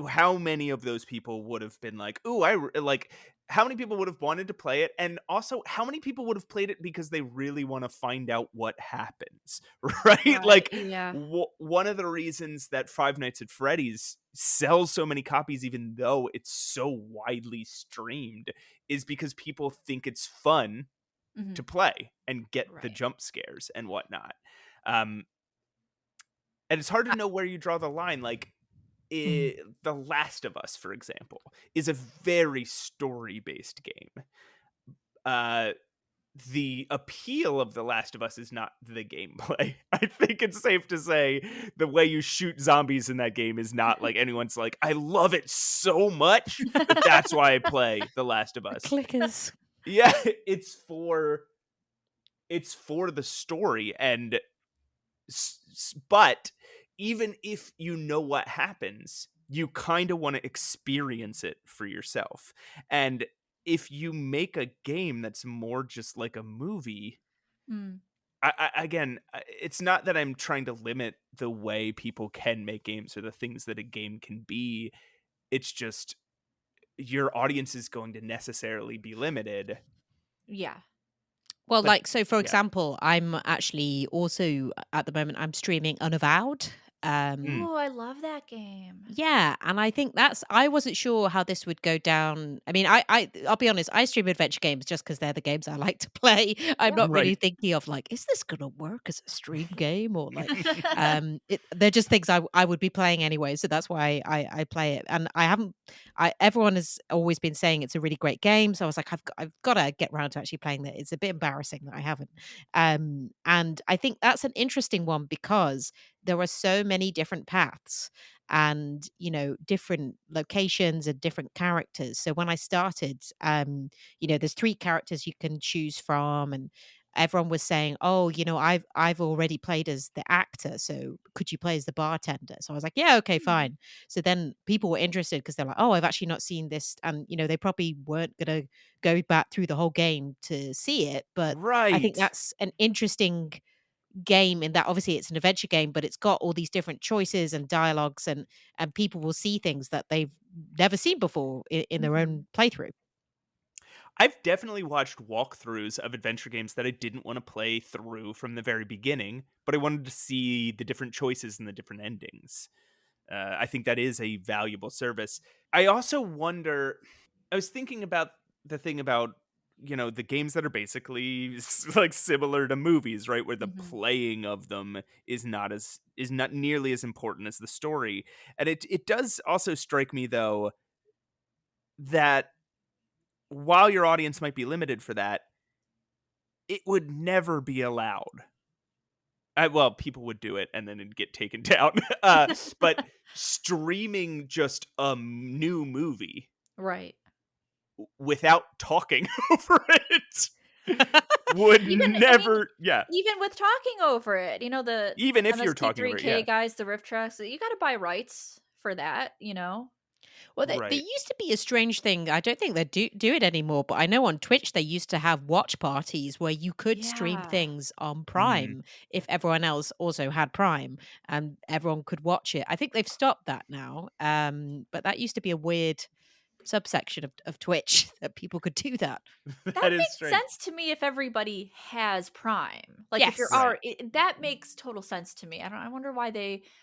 how many of those people would have been like, "Ooh, like." How many people would have wanted to play it, and also how many people would have played it because they really want to find out what happens, right? Right. Like Yeah. one of the reasons that Five Nights at Freddy's sells so many copies, even though it's so widely streamed, is because people think it's fun Hmm. to play and get the Right. jump scares and whatnot. Um, and it's hard to Uh, know where you draw the line. Like, mm, The Last of Us, for example, is a very story based game. Uh, the appeal of The Last of Us is not the gameplay. I think it's safe to say the way you shoot zombies in that game is not like anyone's like, I love it so much that that's why I play The Last of The Us. clickers. Yeah, it's for the story, and but even if you know what happens, you kind of want to experience it for yourself. And if you make a game that's more just like a movie, Mm, again, it's not that I'm trying to limit the way people can make games or the things that a game can be. It's just your audience is going to necessarily be limited. yeah. Well, But like, so for yeah. example, I'm actually also at the moment I'm streaming Unavowed. Mm, Oh, I love that game. Yeah, and I think I wasn't sure how this would go down. I mean, I'll be honest, I stream adventure games just because they're the games I like to play. I'm Yep. not really right. thinking of like, is this gonna work as a stream game or like, they're just things I would be playing anyway. So that's why I play it. And I haven't. Everyone has always been saying it's a really great game. So I was like, I've got to get around to actually playing that. It's a bit embarrassing that I haven't. And I think that's an interesting one because there are so many different paths and different locations and different characters. So when I started, there's 3 characters you can choose from, and everyone was saying, oh, I've already played as the actor, so could you play as the bartender? So I was like, yeah, okay, Hmm. fine. So then people were interested because they're like, oh, I've actually not seen this, and they probably weren't gonna go back through the whole game to see it, but I think Right. that's an interesting game in that obviously it's an adventure game, but it's got all these different choices and dialogues, and people will see things that they've never seen before in their Hmm. own playthrough. I've definitely watched walkthroughs of adventure games that I didn't want to play through from the very beginning, but I wanted to see the different choices and the different endings. I think that is a valuable service. I also wonder, I was thinking about the thing about, the games that are basically like similar to movies, right? Where the Hmm. playing of them is not nearly as important as the story. And it does also strike me though that while your audience might be limited for that, it would never be allowed. Well, people would do it and then it'd get taken down. But streaming just a new movie Right. without talking over it would Even I mean, never, yeah. even with talking over it, the Even if you're talking over it, MST3K yeah. guys, the riff tracks, you got to buy rights for that. Well, there Right. used to be a strange thing. I don't think they do it anymore, but I know on Twitch they used to have watch parties where you could stream Yeah. things on Mm. Prime if everyone else also had Prime, and everyone could watch it. I think they've stopped that now. But that used to be a weird subsection of Twitch that people could do that. That That is makes strange. sense to me if everybody has Prime. Like if you're Yes. Right. already, that makes total sense to me. I wonder why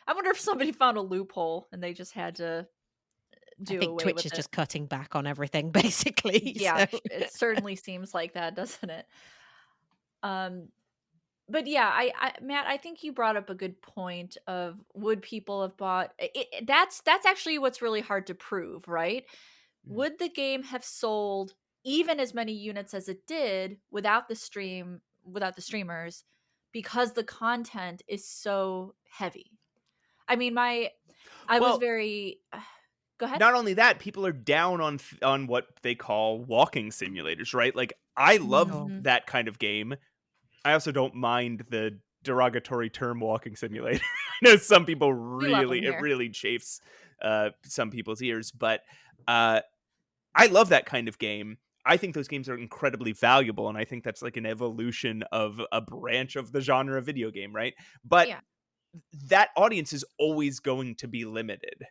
I wonder if somebody found a loophole and they just had to I do think away Twitch with is it. just cutting back on everything basically. Yeah, So it certainly seems like that, doesn't it? Um, but yeah, Matt, I think you brought up a good point of would people have bought that's actually what's really hard to prove, right? Mm. Would the game have sold even as many units as it did without the streamers because the content is so heavy? I mean, I was Well, very go ahead. not only that, people are down on what they call walking simulators, right? Like I love sure. Mhm. that kind of game. I also don't mind the derogatory term walking simulator. I know some people We love them it here. really chafes some people's ears, but uh I love that kind of game. I think those games are incredibly valuable, and I think that's like an evolution of a branch of the genre of video game, right? But Yeah. that audience is always going to be limited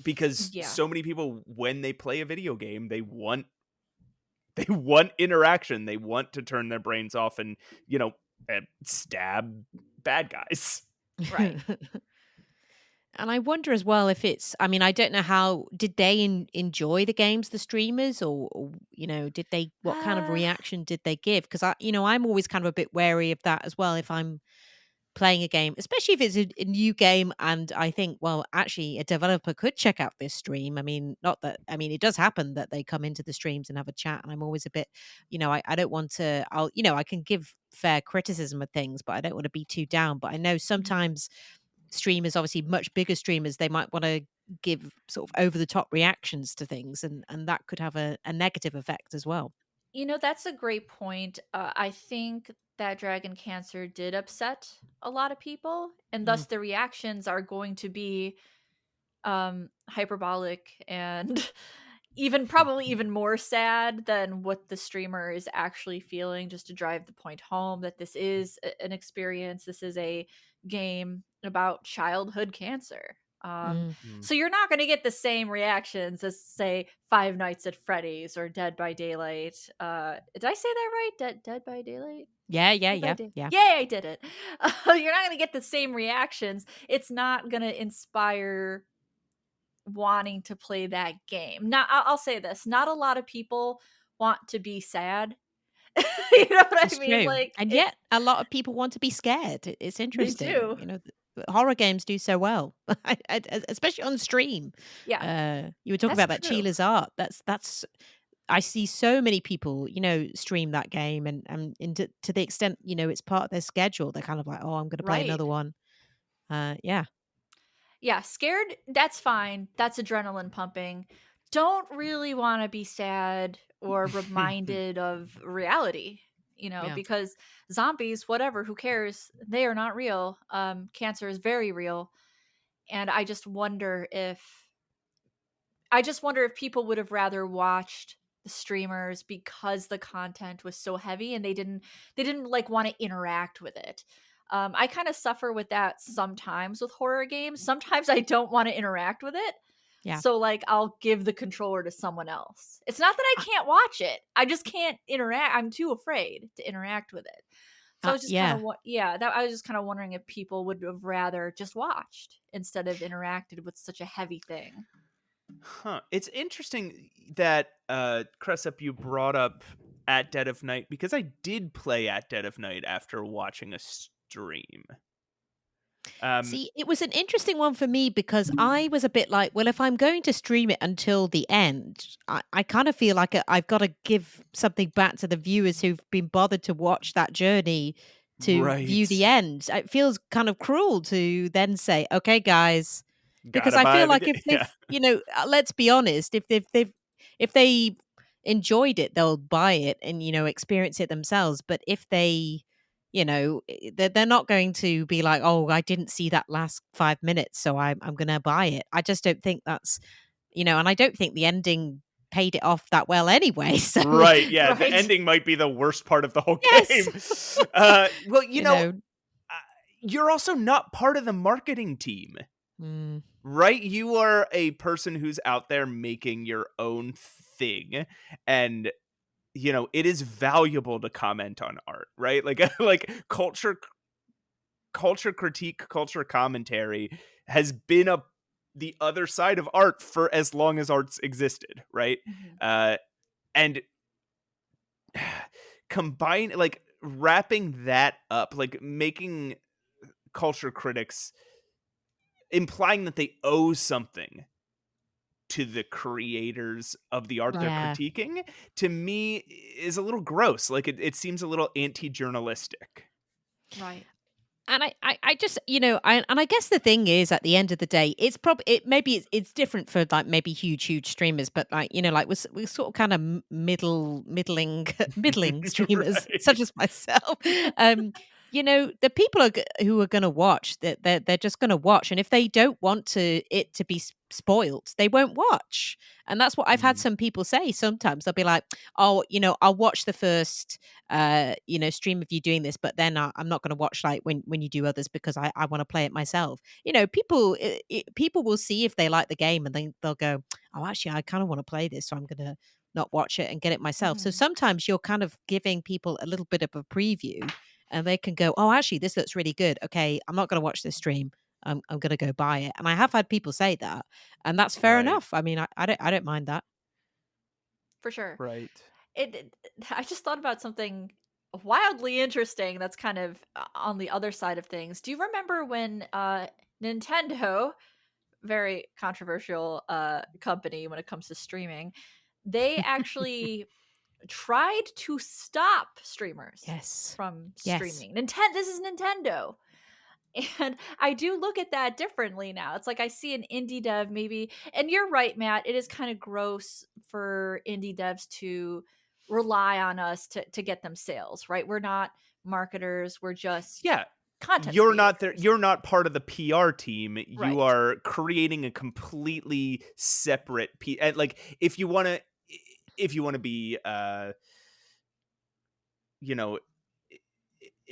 because Yeah. so many people, when they play a video game, they want interaction. They want to turn their brains off and stab bad guys. Right. And I wonder as well if it's, I mean, I don't know how, did they enjoy the games, the streamers, or did they, what kind of Uh reaction did they give? Because I'm always kind of a bit wary of that as well. If I'm playing a game, especially if it's a new game. And I think, well, actually, a developer could check out this stream. I mean, not that, I mean, it does happen that they come into the streams and have a chat. And I'm always a bit, I don't want to, I can give fair criticism of things, but I don't want to be too down. But I know sometimes streamers, obviously much bigger streamers, they might want to give sort of over the top reactions to things. And that could have a negative effect as well. That's a great point. I think that Dragon Cancer did upset a lot of people, and thus the reactions are going to be hyperbolic and probably even more sad than what the streamer is actually feeling, just to drive the point home that this is an experience. This is a game about childhood cancer. So you're not going to get the same reactions as, say, Five Nights at Freddy's or Dead by Daylight. Did I say that right? Dead by Daylight? Yeah. Yay, I did it. You're not going to get the same reactions. It's not going to inspire wanting to play that game. Now, I'll say this: not a lot of people want to be sad. You know what It's I mean? true. Like, And yet a lot of people want to be scared. It's they interesting. do. Horror games do so well, especially on stream. Yeah, You were talking that's about that true. Sheila's art. That's I see so many people, stream that game, and to the extent, it's part of their schedule. They're kind of like, oh, I'm going to play Right. another one. Yeah. Yeah, scared, that's fine. That's adrenaline pumping. Don't really want to be sad or reminded of reality, Yeah. because zombies, whatever, who cares? They are not real. Cancer is very real. And I just wonder if people would have rather watched the streamers because the content was so heavy and they didn't like want to interact with it. I kind of suffer with that sometimes with horror games. Sometimes I don't want to interact with it. Yeah. So like I'll give the controller to someone else. It's not that I can't watch it. I just can't interact. I'm too afraid to interact with it. So I was just kind of I was just kind of wondering if people would have rather just watched instead of interacted with such a heavy thing. Huh. It's interesting that Cressup, you brought up At Dead of Night, because I did play At Dead of Night after watching a stream. See, it was an interesting one for me because I was a bit like, well, if I'm going to stream it until the end, I kind of feel like I've got to give something back to the viewers who've been bothered to watch that journey to view the Right. end. It feels kind of cruel to then say, okay, guys, because Gotta I buy feel the like game. if Yeah. they've, let's be honest, if they enjoyed it, they'll buy it and, experience it themselves. But if they, they're not going to be like, oh, I didn't see that last 5 minutes, so I'm going to buy it. I just don't think that's, and I don't think the ending paid it off that well anyway. So Right. Yeah. The Right. ending might be the worst part of the whole game. yes, Well, you're also not part of the marketing team, Mm, right? You are a person who's out there making your own thing, and it is valuable to comment on art, right? Like like culture critique, culture commentary has been the other side of art for as long as art's existed, right? Mhm. And wrapping that up, like making culture critics, implying that they owe something to the creators of the art they're yeah. critiquing, to me is a little gross. Like it seems a little anti-journalistic. Right. And I just, I guess the thing is, at the end of the day, it's probably maybe it's different for like maybe huge streamers, but like like we're sort of kind of middling middling streamers, Right. such as myself. The people who are going to watch, that they're just going to watch, and if they don't want it to be spoiled, they won't watch. And that's what I've had some people say. Sometimes they'll be like, oh, I'll watch the first stream of you doing this, but then I'm not going to watch like when you do others because I want to play it myself. People will see if they like the game and then they'll go, oh, actually, I kind of want to play this, so I'm going to not watch it and get it myself. So Mhm. sometimes you're kind of giving people a little bit of a preview, and they can go, oh, actually, this looks really good. Okay, I'm not going to watch this stream. I'm going to go buy it. And I have had people say that, and that's fair Right. enough. I mean, I don't mind that. For sure. Right. I just thought about something wildly interesting, that's kind of on the other side of things. Do you remember when Nintendo, very controversial company when it comes to streaming, they actually tried to stop streamers Yes. from Yes. streaming. This is Nintendo. And I do look at that differently now. It's like I see an indie dev maybe, and you're right, Matt. It is kind of gross for indie devs to rely on us to get them sales, right? We're not marketers. We're just Yeah. content You're not there. creators. You're not part of the PR team. You Right. are creating a completely separate and like if you want to be you know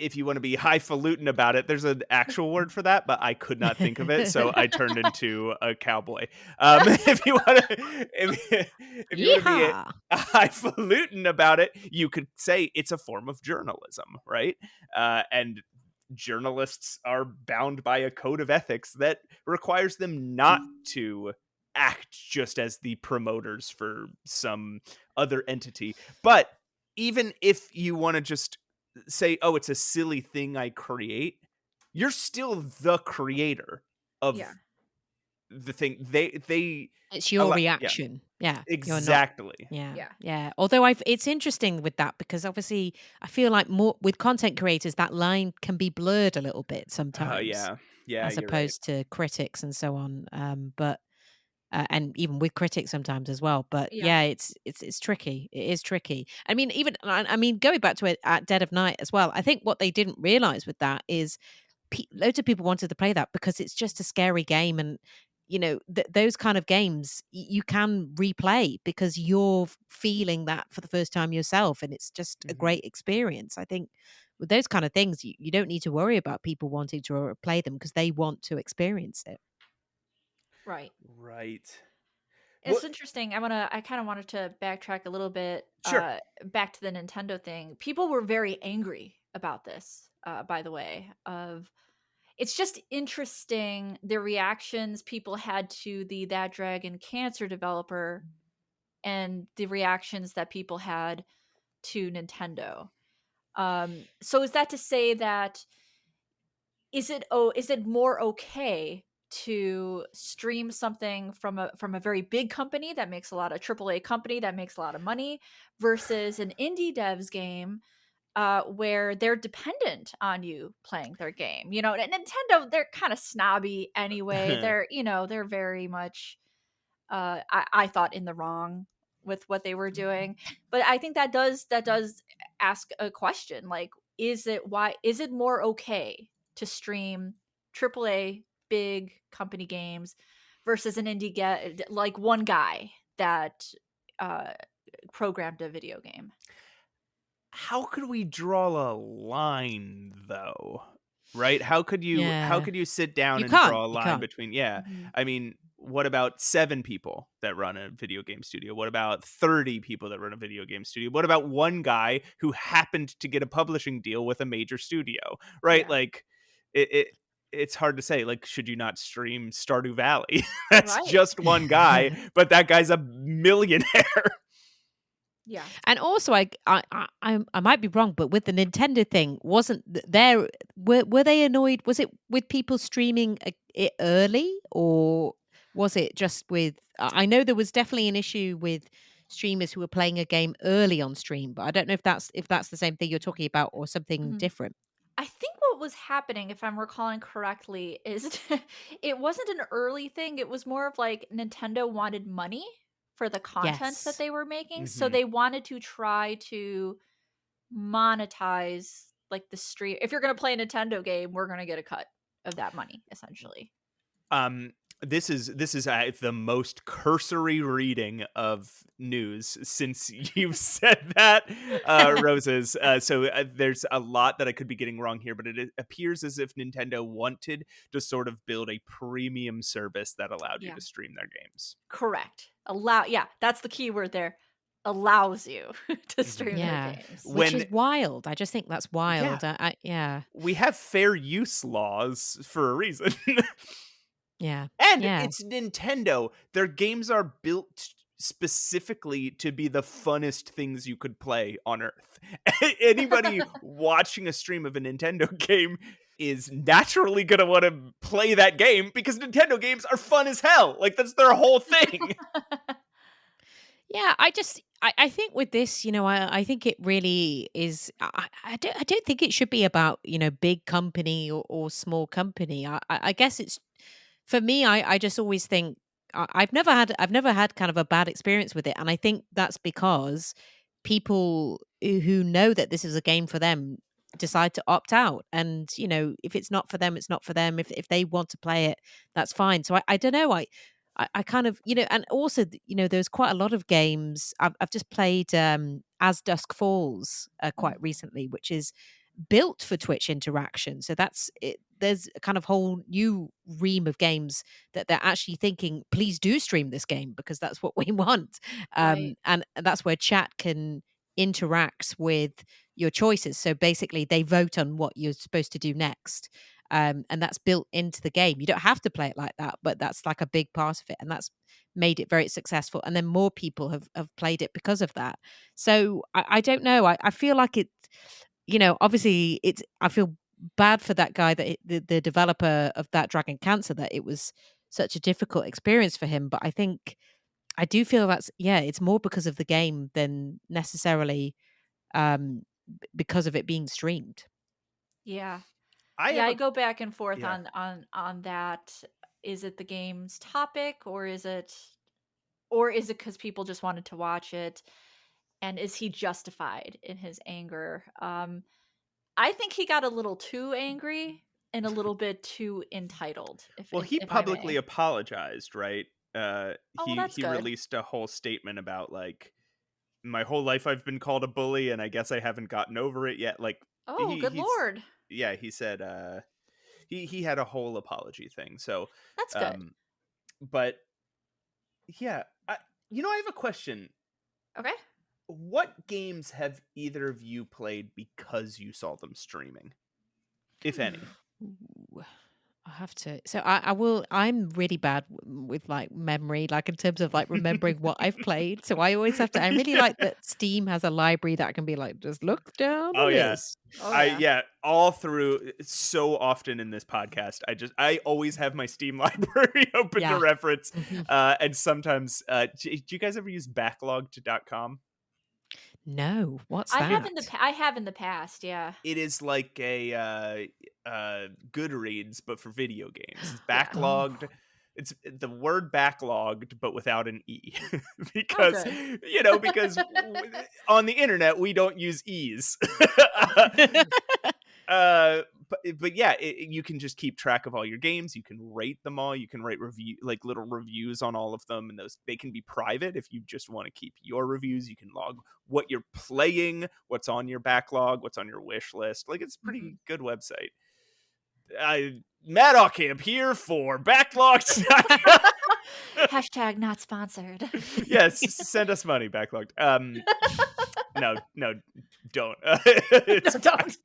if you want to be highfalutin about it, there's an actual word for that, but I could not think of it, so I turned into a cowboy. If you want to, if you want to be Yeehaw! a highfalutin about it, you could say it's a form of journalism, right? And journalists are bound by a code of ethics that requires them not to act just as the promoters for some other entity. But even if you want to just say, oh, it's a silly thing I create, you're still the creator of Yeah. the thing. They It's your reaction. Yeah. You're not. exactly. Yeah. Yeah. Yeah. Although it's interesting with that because obviously I feel like more with content creators, that line can be blurred a little bit sometimes Yeah, as you're right. opposed to critics and so on. But and even with critics sometimes as well. But Yeah. yeah, it's tricky. It is tricky. I mean, even I mean, going back to it at Dead of Night as well. I think what they didn't realize with that is loads of people wanted to play that because it's just a scary game, and those kind of games you can replay because you're feeling that for the first time yourself, and it's just a Mhm. great experience. I think with those kind of things, you don't need to worry about people wanting to play them because they want to experience it. Right. Right. It's What? interesting. I kind of wanted to backtrack a little bit Sure. back to the Nintendo thing. People were very angry about this, by the way. It's just interesting the reactions people had to the That Dragon Cancer developer and the reactions that people had to Nintendo. So is that to say that is it more okay to stream something from a very big company that makes a lot of AAA company that makes a lot of money versus an indie devs game where they're dependent on you playing their game? You know, and Nintendo, they're kind of snobby anyway. They're very much I thought in the wrong with what they were doing. But I think that does ask a question, like is it more okay to stream AAA big company games versus an indie get like one guy that uh programmed a video game? How could we draw a line though? Right? How could Yeah, you sit down you and can't. draw a You line can't. between yeah. Mhm. I mean, what about 7 people that run a video game studio? What about 30 people that run a video game studio? What about one guy who happened to get a publishing deal with a major studio? Right? Yeah. Like it it's hard to say like should you not stream Stardew Valley? That's Right. just one guy, but that guy's a millionaire. Yeah. And also, I might be wrong, but with the Nintendo thing, wasn't there? Were they annoyed? Was it with people streaming it early, or was it just with? I know there was definitely an issue with streamers who were playing a game early on stream, but I don't know if that's the same thing you're talking about or something Mhm. different. I think what was happening, if I'm recalling correctly, is it wasn't an early thing. It was more of like Nintendo wanted money for the content that Yes. they were making. So Mhm. they wanted to try to monetize like the stream. If you're going to play a Nintendo game, we're going to get a cut of that money, essentially. Um, this is the most cursory reading of news since you've said that, Roses. So there's a lot that I could be getting wrong here, but it appears as if Nintendo wanted to sort of build a premium service that allowed you Yeah. to stream their games. Correct. Yeah, that's the key word there. Allows you to Mhm. stream their Yeah, games. which When is wild. I just think that's yeah, wild. Yeah, we have fair use laws for a reason. yeah, And yeah. it's Nintendo. Their games are built specifically to be the funnest things you could play on Earth. Anybody watching a stream of a Nintendo game is naturally going to want to play that game because Nintendo games are fun as hell. Like, that's their whole thing. Yeah, I think with this, I think it really is. I don't think it should be about big company or small company. I guess it's for me. I just always think I've never had kind of a bad experience with it, and I think that's because people who know that this is a game for them decide to opt out, and if it's not for them, it's not for them. If they want to play it, that's fine. So I don't know. I kind of, and also, there's quite a lot of games. I've just played As Dusk Falls quite recently, which is built for Twitch interaction. So that's it. There's a kind of whole new ream of games that they're actually thinking, please do stream this game because that's what we want. Right. And that's where chat can interact with your choices. So basically, they vote on what you're supposed to do next. And that's built into the game. You don't have to play it like that, but that's like a big part of it, and that's made it very successful. And then more people have played it because of that. So I don't know. I feel like it. Obviously, it's. I feel bad for that guy that the developer of that Dragon Cancer, that it was such a difficult experience for him. But I think I do feel it's more because of the game than necessarily because of it being streamed. Yeah. I Yeah, have I a go back and forth yeah. on that. Is it the game's topic, or is it because people just wanted to watch it? And is he justified in his anger? I think he got a little too angry and a little bit too entitled, Well, he if I publicly may. apologized, right? Oh, well, that's He good. released a whole statement about like, my whole life I've been called a bully and I guess I haven't gotten over it yet. Like, Oh, good he's lord. yeah, he said he had a whole apology thing. So That's good. um but yeah, I have a question. Okay. What games have either of you played because you saw them streaming? If any. Ooh, I have to. So I will. I'm really bad with like memory, like in terms of like remembering what I've played. So I always have to. I really like that Steam has a library that I can be like, just look down the Oh yeah. list. Oh, yeah. All through so often in this podcast, I always have my Steam library open to Yeah. reference. Mhm. And sometimes do you guys ever use backlog.com? No, what's I have that? I have in the past, yeah. It is like a Goodreads, but for video games. It's Yeah. backlogged. Oh. It's the word backlogged, but without an E, Oh, because good. because on the internet we don't use E's. But yeah, you can just keep track of all your games. You can rate them all. You can write little reviews on all of them, and they can be private if you just want to keep your reviews. You can log what you're playing, what's on your backlog, what's on your wish list. Like, it's a pretty good website. Matt Ockamp here for Backlogged. Hashtag not sponsored. Yes, send us money, Backlogged. No, don't. It's No, don't.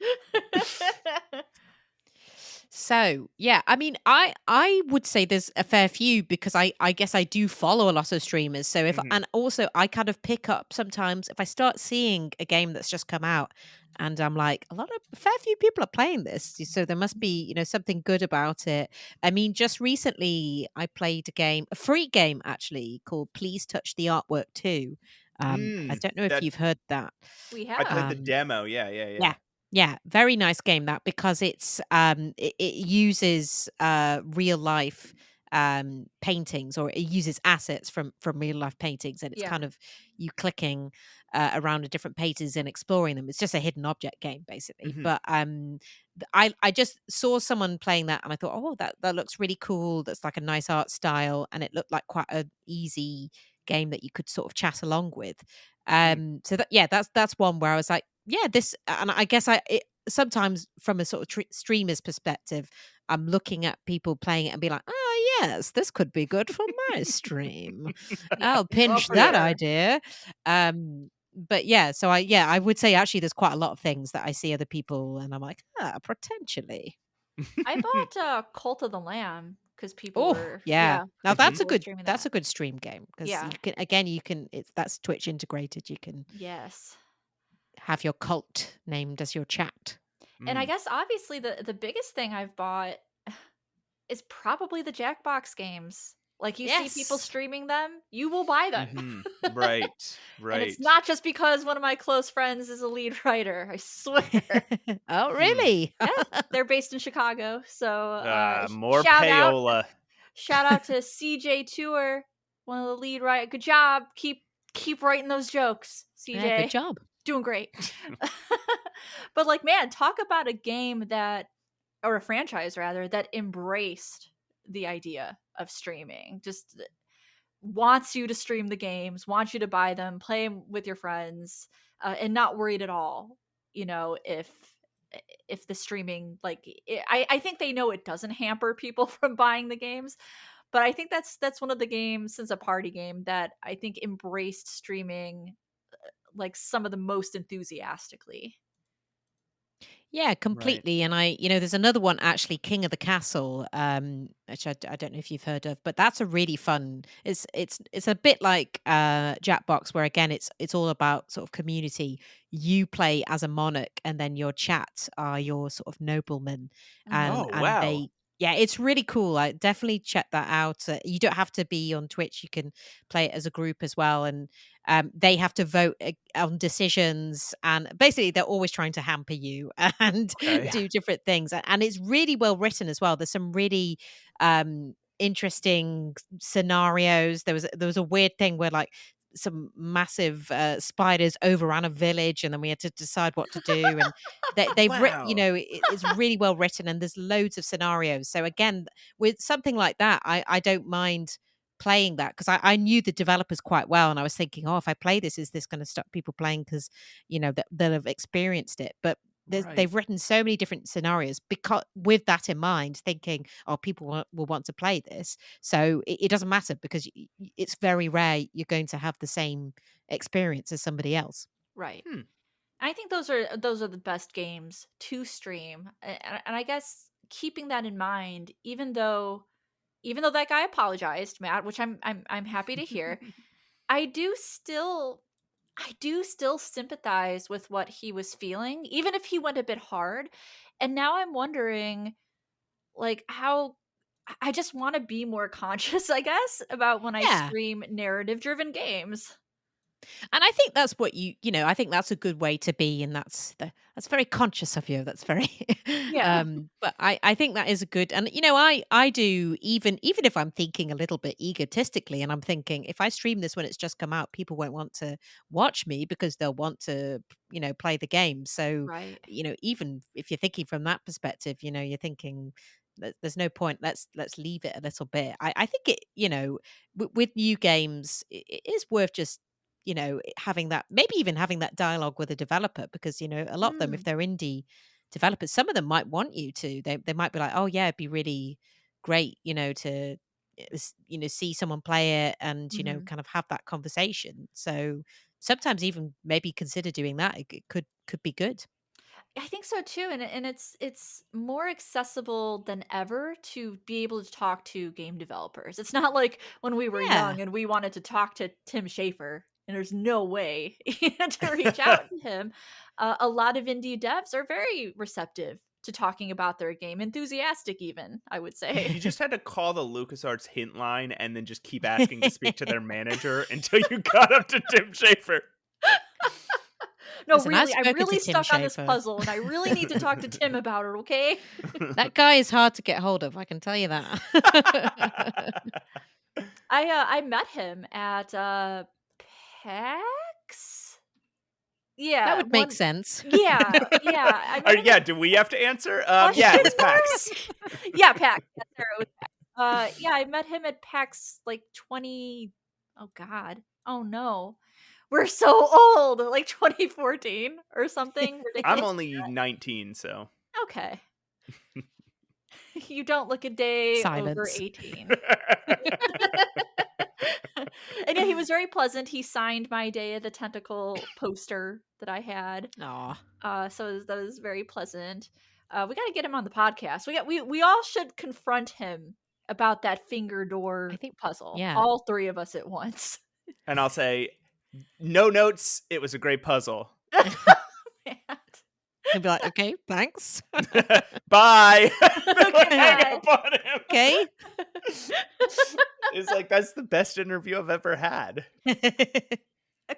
So yeah, I mean, I would say there's a fair few because I guess I do follow a lot of streamers. So if Mhm. and also I kind of pick up sometimes if I start seeing a game that's just come out and I'm like, a fair few people are playing this, so there must be something good about it. I mean, just recently I played a free game actually called Please Touch the Artwork 2. I don't know if That you've heard that. We I played have. the demo. Yeah. Yeah. Yeah, very nice game that because it's it uses real life paintings, or it uses assets from real life paintings, and it's Yeah. kind of you clicking around the different pages and exploring them. It's just a hidden object game basically. Mhm. But I just saw someone playing that and I thought, oh, that looks really cool. That's like a nice art style, and it looked like quite an easy game that you could sort of chat along with. So that's one where I was like, yeah, this, and I guess sometimes from a sort of streamer's perspective, I'm looking at people playing it and be like, oh yes, this could be good for my stream. Yeah. I'll pinch For that sure. idea. But yeah, so I would say actually there's quite a lot of things that I see other people and I'm like, potentially. I bought Cult of the Lamb because people Oh, were yeah. Now Mhm. people were streaming that's that. a good stream game because Yeah. you can that's Twitch integrated. You can Yes. have your cult named as your chat. And I Mm. guess obviously the biggest thing I've bought is probably the Jackbox games. Like you see people Yes. streaming them, you will buy them. Mhm. Right. And it's Right. not just because one of my close friends is a lead writer, I swear. Oh, Hmm. really? Yeah, they're based in Chicago. So More payola. shout out to CJ Tour, one of the lead writer. Good job. Keep writing those jokes, Yeah, good CJ. job. Doing great. But like, man, talk about a game that, or a franchise rather, that embraced the idea of streaming. Just wants you to stream the games, wants you to buy them, play them with your friends, and not worried at all, if the streaming, like, I think they know it doesn't hamper people from buying the games, but I think that's one of the games, since a party game, that I think embraced streaming like some of the most enthusiastically. Yeah, Right. completely. And there's another one actually, King of the Castle, which I don't know if you've heard of, but that's a really fun. It's a bit like Jackbox, where again it's all about sort of community. You play as a monarch, and then your chat are your sort of noblemen, Mhm. Oh, and wow. they. Yeah, it's really cool. I definitely check that out. You don't have to be on Twitch. You can play it as a group as well, and they have to vote on decisions, and basically they're always trying to hamper you and Okay. Yeah. do different things. And it's really well written as well. There's some really interesting scenarios. There was a weird thing where like some massive spiders overran a village, and then we had to decide what to do. And they've written, Wow. it's really well written, and there's loads of scenarios. So again, with something like that, I don't mind playing that, because I knew the developers quite well, and I was thinking, oh, if I play this, is this going to stop people playing because they'll have experienced it? But Right. they've written so many different scenarios, because with that in mind, thinking, oh, people will want to play this, so it doesn't matter, because it's very rare you're going to have the same experience as somebody else. Right. Hmm. I think those are the best games to stream. And I guess keeping that in mind, even though that guy apologized, Matt, which I'm happy to hear, I do still sympathize with what he was feeling, even if he went a bit hard. And now I'm wondering, like, how I just want to be more conscious, I guess, about when I Yeah. stream narrative driven games. And I think that's what I think that's a good way to be, and that's very conscious of you. That's very, Yeah. but I think that is a good, and I do, even if I'm thinking a little bit egotistically, and I'm thinking, if I stream this when it's just come out, people won't want to watch me because they'll want to play the game. So Right. even if you're thinking from that perspective, you're thinking, there's no point. Let's leave it a little bit. I think it, with new games, it is worth just having that, maybe even having that dialogue with a developer, because a lot of them, if Mm. they're indie developers, some of them might want you to, they might be like, oh yeah, it'd be really great to see someone play it, and Mhm. kind of have that conversation. So sometimes even maybe consider doing that. It could be good. I think so too, and it's more accessible than ever to be able to talk to game developers. It's not like when we were Yeah. young and we wanted to talk to Tim Schafer, and there's no way to reach out to him. A lot of indie devs are very receptive to talking about their game, enthusiastic even, I would say. You just had to call the LucasArts hint line and then just keep asking to speak to their manager until you got up to Tim Schafer. No, Listen, I've really, I'm spoken to really Tim stuck on this Schafer. puzzle, and I really need to talk to Tim about it, okay? That guy is hard to get hold of, I can tell you that. I met him at PAX. That Yeah, would make one. sense. Yeah, I met him Yeah, at do we have to answer? Yeah, Question it was PAX. mark? Yeah, PAX. Yes, sir, it was PAX. Yeah, I met him at PAX like 20. Oh God. Oh no. We're so old. Like 2014 or something I'm ridiculous. only 19, so. Okay. You don't look a day over Silence. 18. And yeah, he was very pleasant. He signed my Day of the Tentacle poster that I had. Aw. So that was very pleasant. We got to get him on the podcast. We all should confront him about that finger door I think, puzzle. yeah. All three of us at once. And I'll say, no notes. It was a great puzzle. Matt. He'll be like, okay, thanks. Bye. Okay, Hang bye. up on him. Okay. It's like, that's the best interview I've ever had.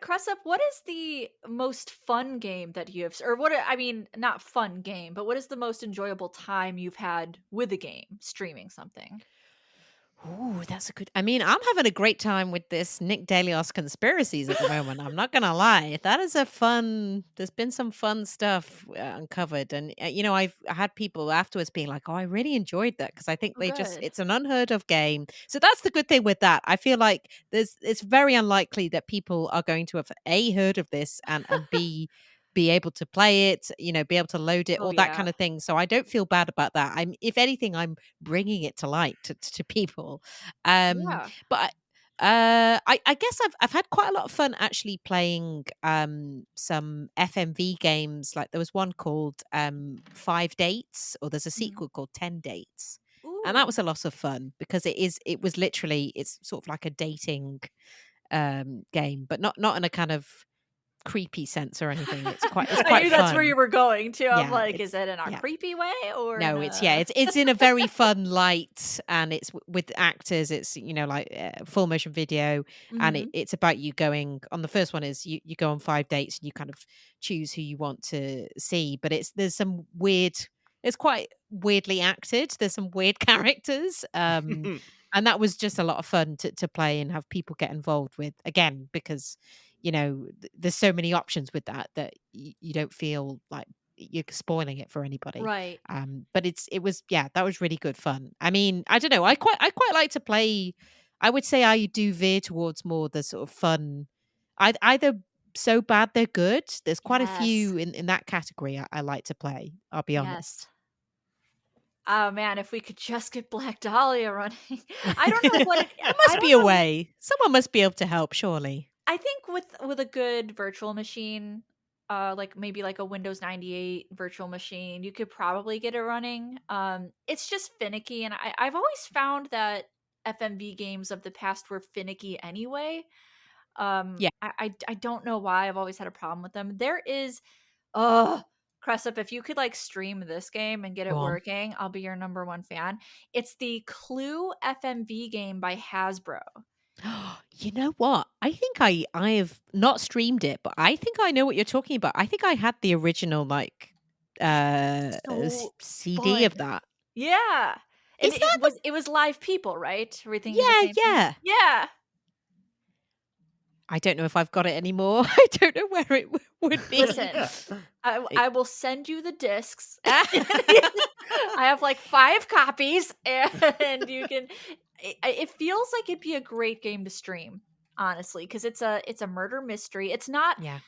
Cressup, what is the most fun game that you have, or what? I mean, not fun game, but what is the most enjoyable time you've had with a game, streaming something? Oh, that's a good. I mean, I'm having a great time with this Nick Delios Conspiracies at the moment. I'm not gonna lie. That is a fun. There's been some fun stuff uncovered, and I've had people afterwards being like, "Oh, I really enjoyed that," because I think Oh, they just good. it's an unheard of game. So that's the good thing with that. I feel like it's very unlikely that people are going to have heard of this and be able to play it, be able to load it, Oh, all that kind yeah. of thing. So I don't feel bad about that. If anything, I'm bringing it to light to people. Yeah. But I guess I've had quite a lot of fun actually playing some FMV games. Like there was one called 5 Dates, or there's a Mhm. sequel called 10 Dates. And that Ooh. was a lot of fun because it was literally, it's sort of like a dating game, but not in a kind of creepy sense or anything. It's I quite knew that's where fun. you were going to. I'm Yeah, like, is it's it in a yeah. creepy way or in No, a? it's in a very fun light, and it's with actors. It's like full motion video, and Mhm. it's about you going on. The first one is you go on 5 dates and you kind of choose who you want to see, but there's some weird. It's quite weirdly acted. There's some weird characters, and that was just a lot of fun to play and have people get involved with. Again, because there's so many options with that you don't feel like you're spoiling it for anybody. Right. But it was, yeah, that was really good fun. I mean, I don't know, I quite like to play. I would say I do veer towards more the sort of fun, either so bad they're good. There's quite a Yes. few in that category I like to play, I'll be Yes. honest. Oh man, if we could just get Black Dahlia running. I don't know what it There I must be don't a know. way. Someone must be able to help, surely. I think with a good virtual machine, like maybe like a Windows 98 virtual machine, you could probably get it running. It's just finicky, and I've always found that FMV games of the past were finicky anyway. Yeah. I don't know why I've always had a problem with them. There is, oh, Cressup, if you could like stream this game and get Go it on. working, I'll be your number one fan. It's the Clue FMV game by Hasbro. You know what? I think I have not streamed it, but I think I know what you're talking about. I think I had the original like So CD fun. of that. Yeah. And Is that the it was live people, right? Were we thinking the Yeah, same thing? yeah. Yeah. I don't know if I've got it anymore. I don't know where it would be. Listen, It- I will send you the discs. I have like 5 copies, and you can. It feels like it'd be a great game to stream, honestly, because it's a murder mystery. It's not. yeah,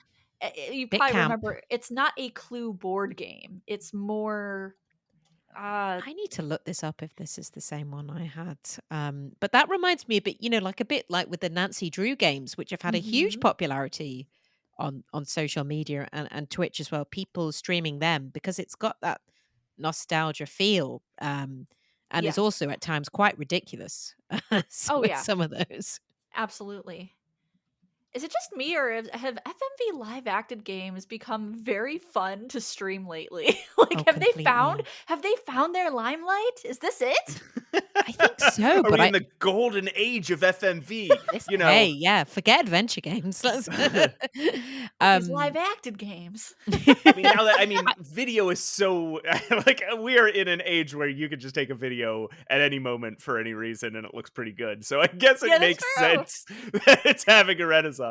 You bit probably camp. remember. It's not a Clue board game. It's more. I need to look this up if this is the same one I had. But that reminds me a bit, like a bit like with the Nancy Drew games, which have had a huge Mhm. popularity on social media and Twitch as well. People streaming them because it's got that nostalgia feel. And Yeah. is also at times quite ridiculous Oh with yeah. some of those. Absolutely. Is it just me, or have FMV live acted games become very fun to stream lately? Oh, Like, completely. have they found their limelight? Is this it? I think so, Are but we in the golden age of FMV? hey, yeah, forget adventure games. Let's With these live acted games. I mean, video is so like we are in an age where you could just take a video at any moment for any reason and it looks pretty good. So I guess it Yeah, that's makes true. sense that it's having a renaissance.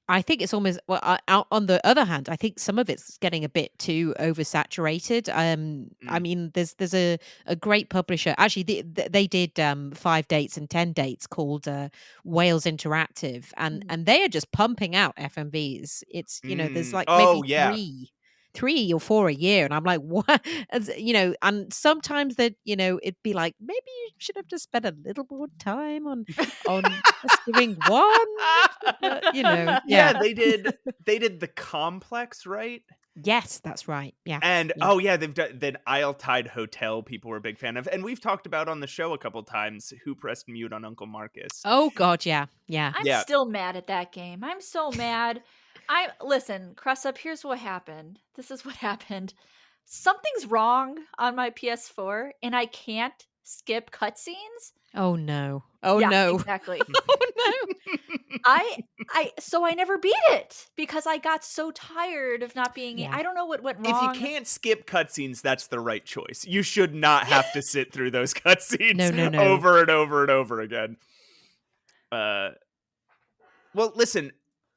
I think it's almost on the other hand, I think some of it's getting a bit too oversaturated. I Mm. mean, there's a great publisher. Actually, they did 5 dates and 10 dates called Wales Interactive, and Mhm. and they are just pumping out FMVs. It's there's like Oh maybe yeah. three or four a year, and I'm like, what? And sometimes that it'd be like, maybe you should have just spent a little more time on just doing one. But, yeah. Yeah, they did the complex, right? Yes, that's right. Yeah. And Yeah. they've done then Isle Tide Hotel. People were a big fan of, and we've talked about on the show a couple times who pressed mute on Uncle Marcus. Oh God, yeah, yeah. I'm Yeah. still mad at that game. I'm so mad. Listen, Cressup, here's what happened. This is what happened. Something's wrong on my PS4 and I can't skip cutscenes. Oh no. Oh Yeah, no. exactly. Oh no. So I never beat it because I got so tired of not being. Yeah. I don't know what went If you wrong. can't skip cutscenes, that's the right choice. You should not have to sit through those cutscenes No. over and over and over again. Well, listen,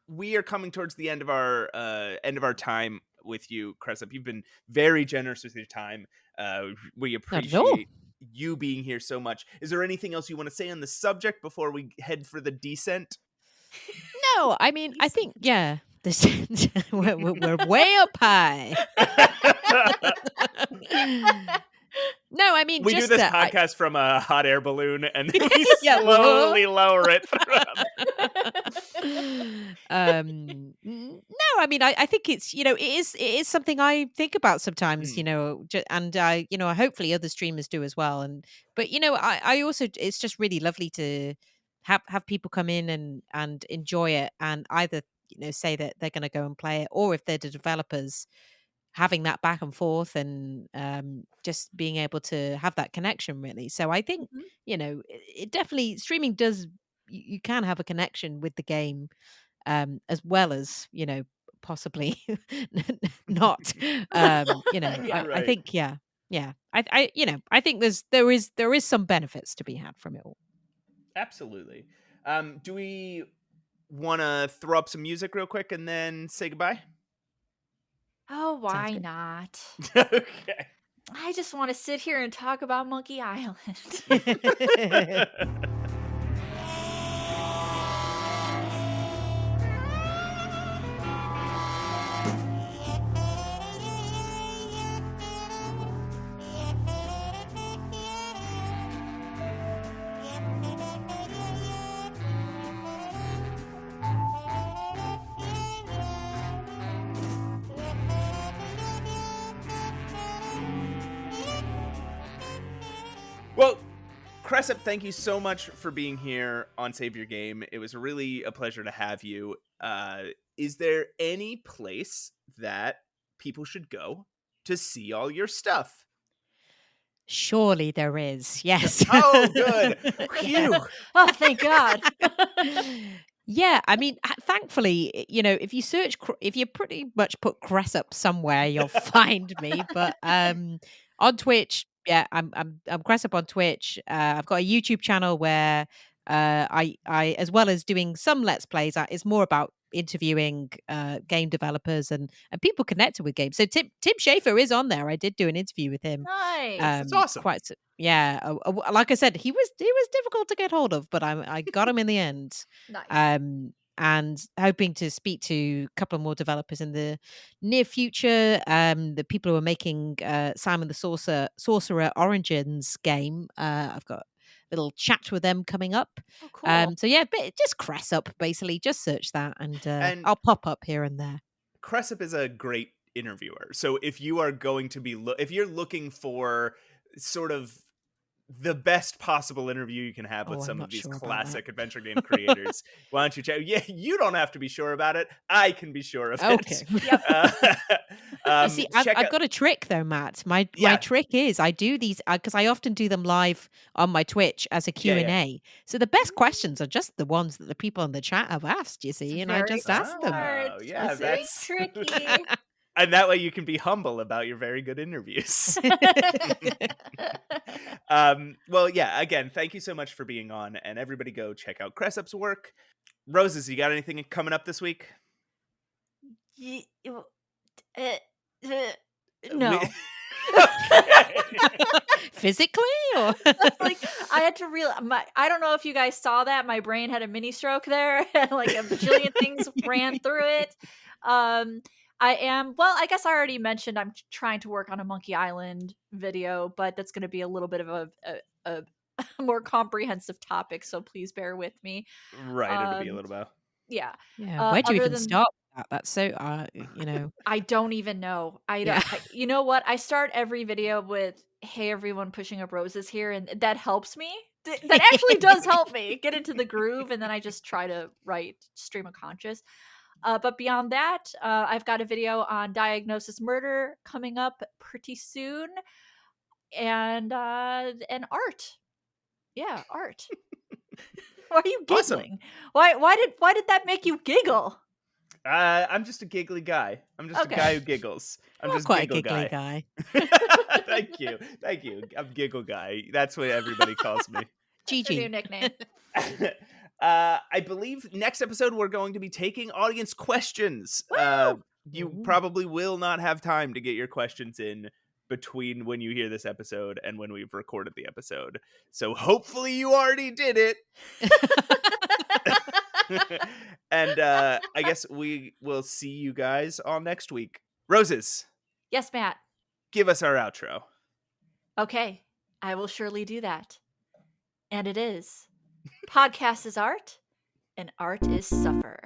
we are coming towards the end of our time with you, Cressup. You've been very generous with your time. We Not at all. appreciate you being here so much. Is there anything else you want to say on the subject before we head for the descent? No, I mean, I think this we're way up high. No, I mean, We just do this that podcast from a hot air balloon, and then we Yeah. slowly lower it. No, I mean, I think it's it is something I think about sometimes, and I hopefully other streamers do as well. But I also, it's just really lovely to have people come in and enjoy it, and either say that they're going to go and play it, or if they're the developers, having that back and forth, and just being able to have that connection, really. So I think Mhm. it definitely, streaming does, you can have a connection with the game, as well as possibly not. Yeah, I Right. think I think there is some benefits to be had from it all. Absolutely. Do we want to throw up some music real quick and then say goodbye? Oh, Sounds why good. not? Okay. I just want to sit here and talk about Monkey Island. Well, Cressup, thank you so much for being here on Save Your Game. It was really a pleasure to have you. Is there any place that people should go to see all your stuff? Surely there is. Yes. Oh, good. Phew. Oh, thank God. Yeah, I mean, thankfully, if you search, if you pretty much put Cressup somewhere, you'll find me. But on Twitch, yeah, I'm Cressup on Twitch. I've got a YouTube channel where I as well as doing some Let's Plays, it's more about interviewing game developers and people connected with games. So Tim Schafer is on there. I did do an interview with him. Nice. That's awesome. Like I said, he was difficult to get hold of, but I got him in the end. Nice. And hoping to speak to a couple of more developers in the near future. The people who are making Simon the Sorcerer Origins game. I've got a little chat with them coming up. Oh, cool. So yeah, but just Cressup, basically. Just search that, and And I'll pop up here and there. Cressup is a great interviewer. So if you are going to be, if you're looking for sort of the best possible interview you can have with I'm some not of these sure about classic adventure game creators, why don't you check? Yeah, you don't have to be sure about it. I can be sure of Okay. it. Yep. You see, I've got a trick though, Matt. My trick is I do these because I often do them live on my Twitch as a Q&A. Yeah. So the best questions are just the ones that the people in the chat have asked, you see, and I just ask them. Oh, yeah, Very that's tricky. And that way you can be humble about your very good interviews. Well, yeah, again, thank you so much for being on, and everybody go check out Cressup's work. Roses, you got anything coming up this week? No. Physically, or Like, I had to I don't know if you guys saw that. My brain had a mini stroke there. Like a bajillion things ran through it. I guess I already mentioned I'm trying to work on a Monkey Island video, but that's going to be a little bit of a more comprehensive topic, so please bear with me. Right, it'll be a little while. Yeah. where'd you Other even than start that? That's so, I don't even know. Yeah. You know what? I start every video with, "Hey everyone, pushing up roses here," and that helps me. That actually does help me get into the groove, and then I just try to write stream of conscious. But beyond that, I've got a video on diagnosis murder coming up pretty soon, and art. Yeah, art. Why are you Awesome. giggling? Why did that make you giggle? I'm just a giggly guy. I'm just a Okay. guy who giggles. I'm You're just quite a giggle giggly guy. guy. Thank you. I'm giggle guy. That's what everybody calls me. That's your new GG. nickname. I believe next episode we're going to be taking audience questions. Woo! You Ooh. probably will not have time to get your questions in between when you hear this episode and when we've recorded the episode. So hopefully you already did it. And I guess we will see you guys all next week. Roses, Yes, Matt. give us our outro. Okay, I will surely do that. And it is. Podcast is art, and art is suffer.